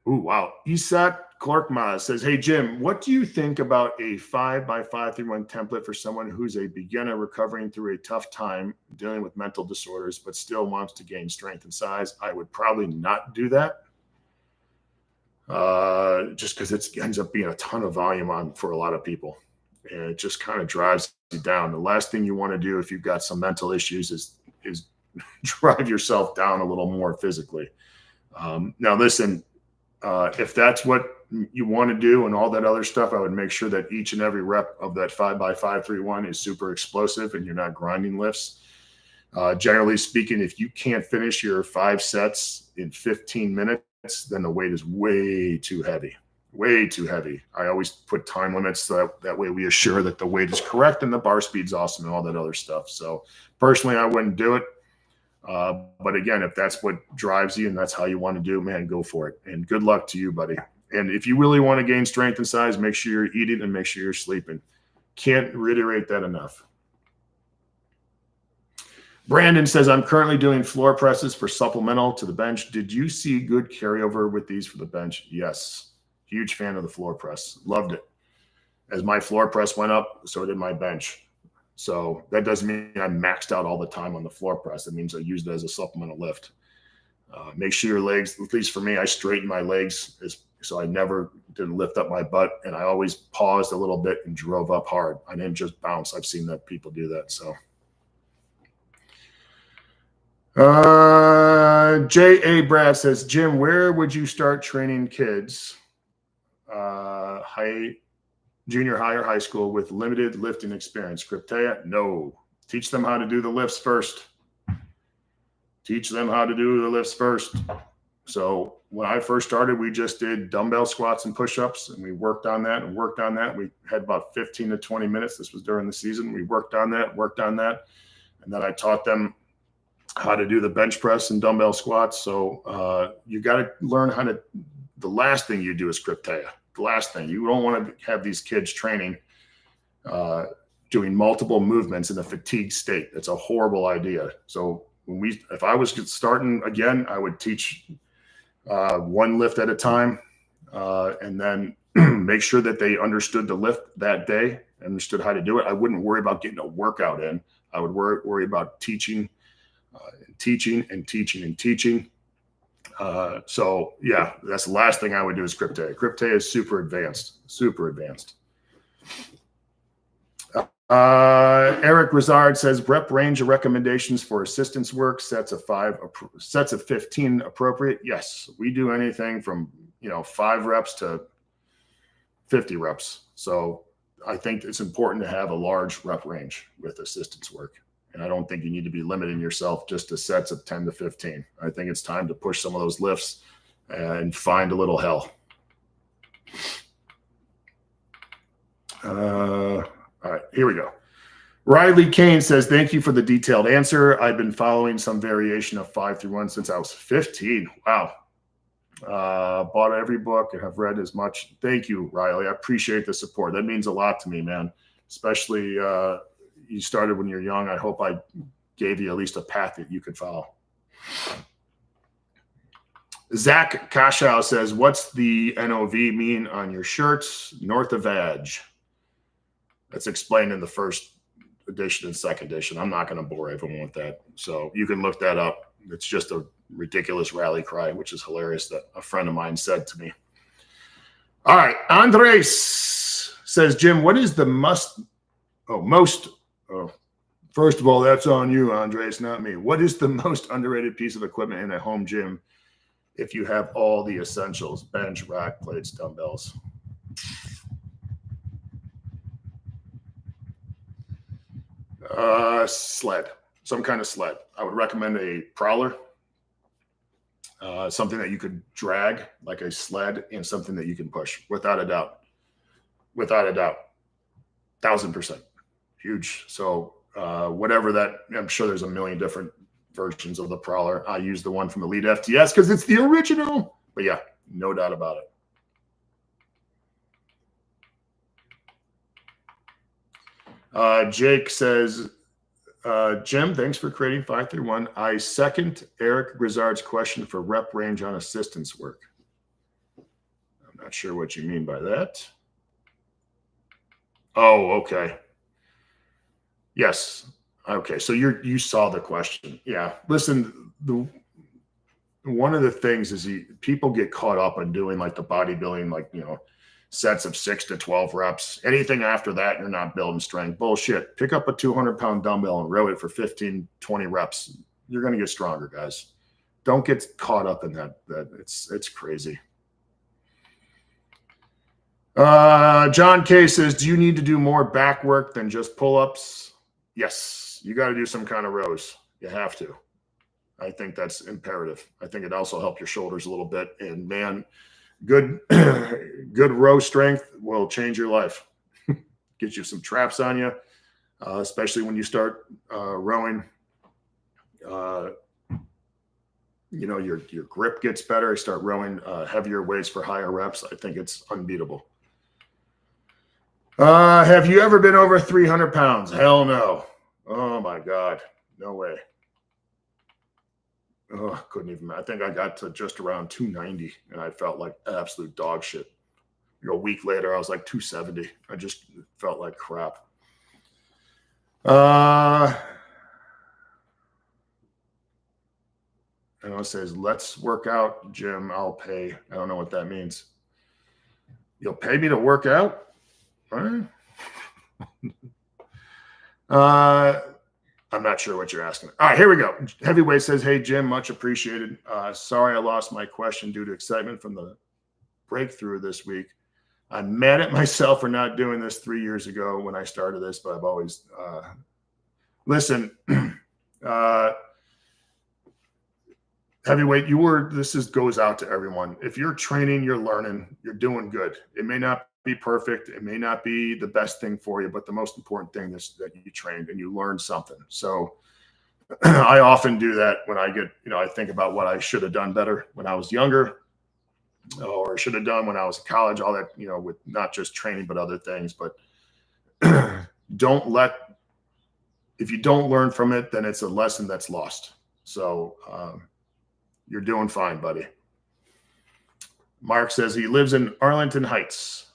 Wow. Isat Clarkma says, hey, Jim, what do you think about a 5x531 template for someone who's a beginner recovering through a tough time dealing with mental disorders, but still wants to gain strength and size? I would probably not do that just because it ends up being a ton of volume for a lot of people. And it just kind of drives you down. The last thing you want to do if you've got some mental issues is drive yourself down a little more physically. Now, listen, if that's what you want to do and all that other stuff, I would make sure that each and every rep of that 5x531 is super explosive and you're not grinding lifts. Generally speaking, if you can't finish your 5 sets in 15 minutes, then the weight is way too heavy. Way too heavy. I always put time limits so that way we assure that the weight is correct and the bar speed's awesome and all that other stuff. So personally, I wouldn't do it. But again, if that's what drives you and that's how you want to do it, man, go for it. And good luck to you, buddy. And if you really want to gain strength and size, make sure you're eating and make sure you're sleeping. Can't reiterate that enough. Brandon says, I'm currently doing floor presses for supplemental to the bench. Did you see good carryover with these for the bench? Yes. Huge fan of the floor press. Loved it. As my floor press went up, so did my bench. So that doesn't mean I maxed out all the time on the floor press. It means I used it as a supplemental lift. Make sure your legs, at least for me, I straighten my legs So I never didn't lift up my butt, and I always paused a little bit and drove up hard. I didn't just bounce. I've seen that people do that. So J.A. Brad says, Jim, where would you start training kids, junior high or high school, with limited lifting experience? Krypteia? No. Teach them how to do the lifts first. Teach them how to do the lifts first. So when I first started, we just did dumbbell squats and push-ups, and we worked on that and worked on that. We had about 15 to 20 minutes. This was during the season. We worked on that. And then I taught them how to do the bench press and dumbbell squats. So you got to learn how to, the last thing you do is Krypteia. The last thing. You don't want to have these kids training, doing multiple movements in a fatigued state. That's a horrible idea. So if I was starting again, I would teach one lift at a time, and then make sure that they understood the lift that day, understood how to do it. I wouldn't worry about getting a workout in. I would worry about teaching. So yeah, that's the last thing I would do is Krypteia. Krypteia is super advanced. Eric Rizard says, rep range of recommendations for assistance work, sets of 15 appropriate. Yes, we do anything from 5 reps to 50 reps. So I think it's important to have a large rep range with assistance work. And I don't think you need to be limiting yourself just to sets of 10 to 15. I think it's time to push some of those lifts and find a little hell. All right, here we go. Riley Kane says, thank you for the detailed answer. I've been following some variation of 5-1 since I was 15. Wow. Bought every book and have read as much. Thank you, Riley. I appreciate the support. That means a lot to me, man. Especially you started when you're young. I hope I gave you at least a path that you could follow. Zach Kashow says, what's the NOV mean on your shirts? North of Edge. That's explained in the first edition and second edition. I'm not going to bore everyone with that. So you can look that up. It's just a ridiculous rally cry, which is hilarious that a friend of mine said to me. All right. Andres says, Jim, what is the first of all, that's on you, Andres, not me. What is the most underrated piece of equipment in a home gym if you have all the essentials? Bench, rack, plates, dumbbells. Sled, some kind of sled. I would recommend a prowler, something that you could drag like a sled, and something that you can push without a doubt. 1000%. Huge. So whatever that, I'm sure there's a million different versions of the prowler. I use the one from Elite FTS because it's the original. But yeah, no doubt about it. Jake says, Jim, thanks for creating 5-1. I second Eric Grizzard's question for rep range on assistance work. I'm not sure what you mean by that. Oh, okay. Yes. Okay. So you saw the question. Yeah. Listen, one of the things is people get caught up in doing like the bodybuilding, like, sets of 6 to 12 reps. Anything after that, you're not building strength. Bullshit. Pick up a 200-pound dumbbell and row it for 15, 20 reps. You're going to get stronger, guys. Don't get caught up in that. It's crazy. John K says, do you need to do more back work than just pull-ups? Yes. You got to do some kind of rows. You have to. I think that's imperative. I think it also helps your shoulders a little bit. And man, good row strength will change your life. Get you some traps on you, especially when you start rowing. Your grip gets better. Start rowing heavier weights for higher reps. I think it's unbeatable. Have you ever been over 300 pounds? Hell no. Oh my God. No way. Oh, couldn't even. I think I got to just around 290 and I felt like absolute dog shit. A week later, I was like 270. I just felt like crap. And it says, let's work out, Jim. I'll pay. I don't know what that means. You'll pay me to work out? All right. I'm not sure what you're asking. All right, here we go. Heavyweight says, hey, Jim, much appreciated. Sorry I lost my question due to excitement from the breakthrough this week. I'm mad at myself for not doing this 3 years ago when I started this, but I've always listen. Heavyweight, goes out to everyone. If you're training, you're learning, you're doing good. It may not be perfect. It may not be the best thing for you, but the most important thing is that you trained and you learned something. So I often do that when I get, I think about what I should have done better when I was younger, or should have done when I was in college, all that, with not just training, but other things. But if you don't learn from it, then it's a lesson that's lost. So you're doing fine, buddy. Mark says he lives in Arlington Heights.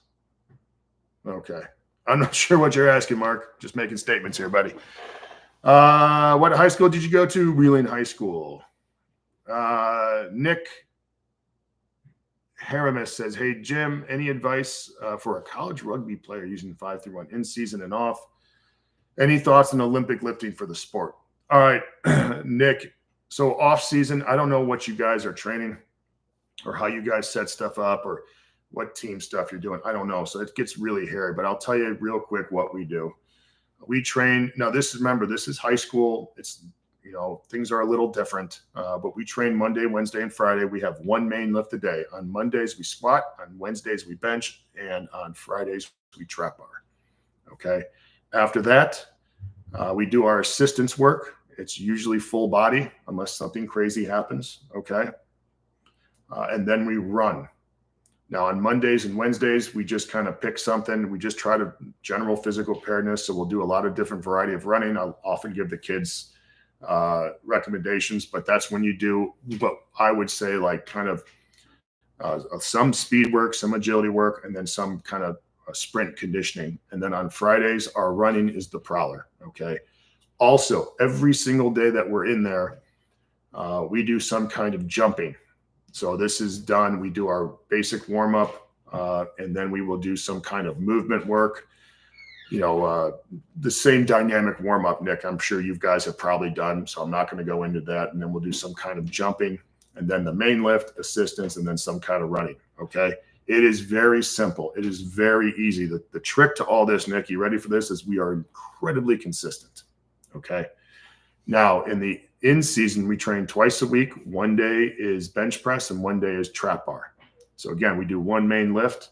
Okay. I'm not sure what you're asking, Mark. Just making statements here, buddy. What high school did you go to? Wheeling High School. Nick Haramis says, hey, Jim, any advice for a college rugby player using 5-3-1 in season and off? Any thoughts on Olympic lifting for the sport? All right, Nick. So off season, I don't know what you guys are training or how you guys set stuff up or what team stuff you're doing. I don't know. So it gets really hairy, but I'll tell you real quick what we do. We train. Now, this is high school. It's, things are a little different, but we train Monday, Wednesday, and Friday. We have one main lift a day. On Mondays, we squat. On Wednesdays, we bench. And on Fridays, we trap bar. Okay. After that, we do our assistance work. It's usually full body unless something crazy happens. Okay. And then we run. Now on Mondays and Wednesdays, we just kind of pick something. We just try to general physical preparedness. So we'll do a lot of different variety of running. I'll often give the kids recommendations, but that's when you do what I would say like kind of some speed work, some agility work, and then some kind of sprint conditioning. And then on Fridays, our running is the prowler. Okay. Also, every single day that we're in there, we do some kind of jumping. So this is done. We do our basic warm up, and then we will do some kind of movement work. The same dynamic warm up, Nick, I'm sure you guys have probably done. So I'm not going to go into that. And then we'll do some kind of jumping, and then the main lift, assistance, and then some kind of running. Okay. It is very simple. It is very easy. The trick to all this, Nick, you ready for this, is we are incredibly consistent. Okay. Now, in season, we train twice a week. One day is bench press and one day is trap bar. So again, we do one main lift,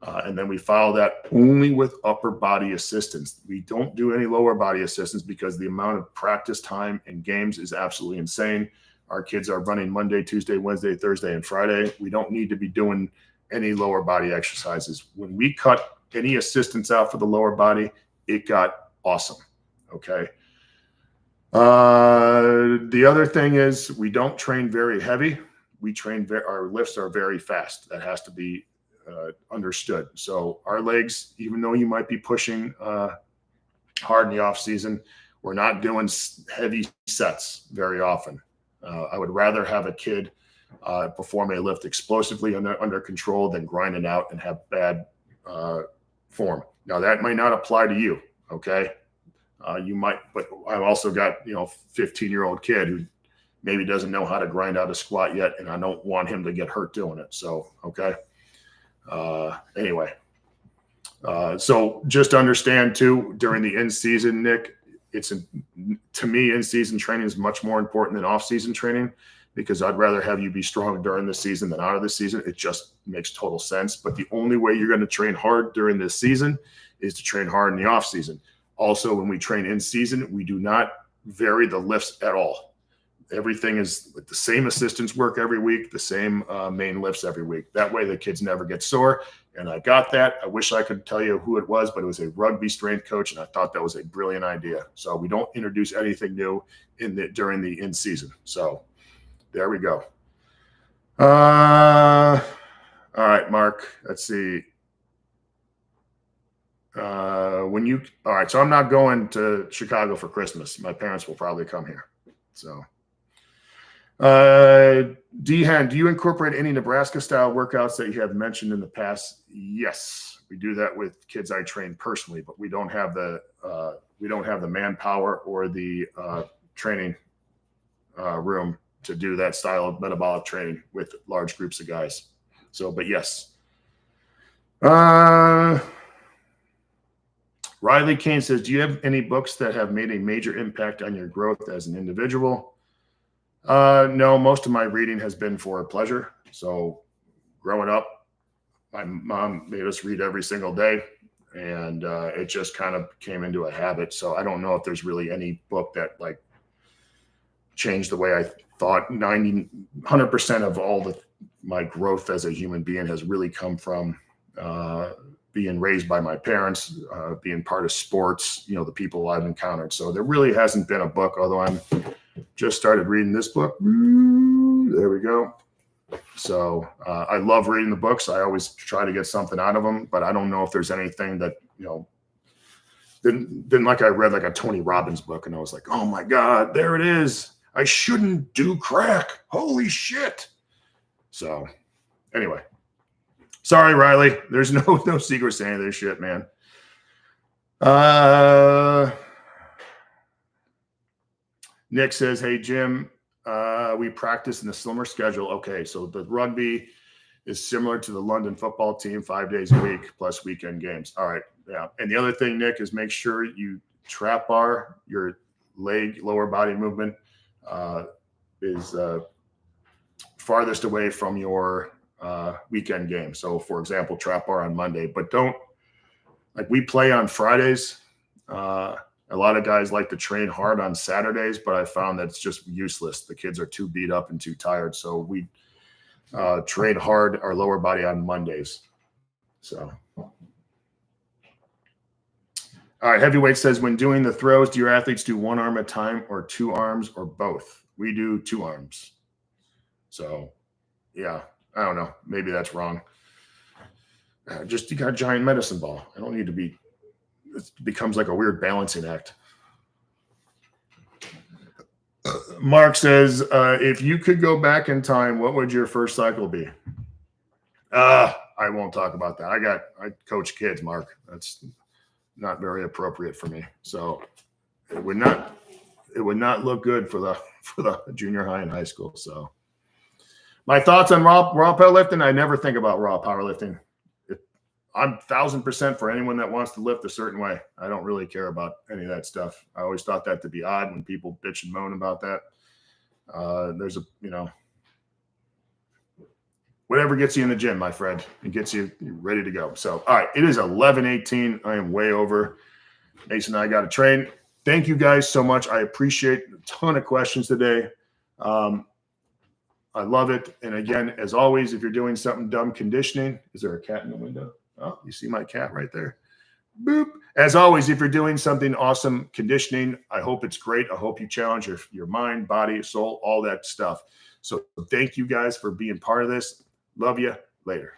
and then we follow that only with upper body assistance. We don't do any lower body assistance because the amount of practice time in games is absolutely insane. Our kids are running Monday, Tuesday, Wednesday, Thursday, and Friday. We don't need to be doing any lower body exercises. When we cut any assistance out for the lower body, it got awesome. Okay. The other thing is we don't train very heavy. We train our lifts are very fast. That has to be understood. So our legs, even though you might be pushing hard in the off season, we're not doing heavy sets very often. I would rather have a kid perform a lift explosively under control than grind it out and have bad form. Now that might not apply to you. Okay. You might, but I've also got, 15-year-old kid who maybe doesn't know how to grind out a squat yet. And I don't want him to get hurt doing it. So, okay. Anyway, so just understand too, during the in-season, Nick, to me, in-season training is much more important than off-season training because I'd rather have you be strong during the season than out of the season. It just makes total sense. But the only way you're going to train hard during this season is to train hard in the off-season. Also, when we train in season, we do not vary the lifts at all. Everything is the same assistance work every week, the same main lifts every week. That way the kids never get sore. And I got that. I wish I could tell you who it was, but it was a rugby strength coach, and I thought that was a brilliant idea. So we don't introduce anything new during the in-season. So there we go. All right, Mark, let's see. All right, so I'm not going to Chicago for Christmas. My parents will probably come here. So, D-Han, do you incorporate any Nebraska style workouts that you have mentioned in the past? Yes, we do that with kids I train personally, but we don't have the manpower or the training room to do that style of metabolic training with large groups of guys. So, but yes. Riley Kane says, do you have any books that have made a major impact on your growth as an individual? No, most of my reading has been for pleasure. So growing up, my mom made us read every single day, and it just kind of came into a habit. So I don't know if there's really any book that like changed the way I thought. 100% of all my growth as a human being has really come from being raised by my parents, being part of sports, the people I've encountered. So there really hasn't been a book, although I'm just started reading this book. There we go. So I love reading the books. I always try to get something out of them, but I don't know if there's anything that, didn't like I read like a Tony Robbins book and I was like, oh my God, there it is. I shouldn't do crack. Holy shit. So anyway, sorry, Riley. There's no secrets to any of this shit, man. Nick says, hey, Jim, we practice in a slimmer schedule. Okay, so the rugby is similar to the London football team, 5 days a week plus weekend games. All right, yeah. And the other thing, Nick, is make sure you trap bar your leg, lower body movement is farthest away from your weekend game. So, for example, trap bar on Monday, but don't, like we play on Fridays. A lot of guys like to train hard on Saturdays, but I found that's just useless. The kids are too beat up and too tired. So we train hard our lower body on Mondays. So, all right. Heavyweight says, when doing the throws, do your athletes do one arm at a time or two arms or both? We do two arms. So, yeah, I don't know. Maybe that's wrong. Just you got a giant medicine ball. I don't need to be. It becomes like a weird balancing act. Mark says, if you could go back in time, what would your first cycle be? I won't talk about that. I coach kids, Mark. That's not very appropriate for me. So it would not look good for the junior high and high school. So my thoughts on raw powerlifting, I never think about raw powerlifting. I'm 1,000% for anyone that wants to lift a certain way. I don't really care about any of that stuff. I always thought that to be odd when people bitch and moan about that. There's whatever gets you in the gym, my friend, it gets you ready to go. So, all right, it is 11:18. I am way over. Mason and I got to train. Thank you guys so much. I appreciate a ton of questions today. I love it. And again, as always, if you're doing something dumb conditioning, is there a cat in the window? Oh, you see my cat right there. Boop. As always, if you're doing something awesome conditioning, I hope it's great. I hope you challenge your mind, body, soul, all that stuff. So thank you guys for being part of this. Love you. Later.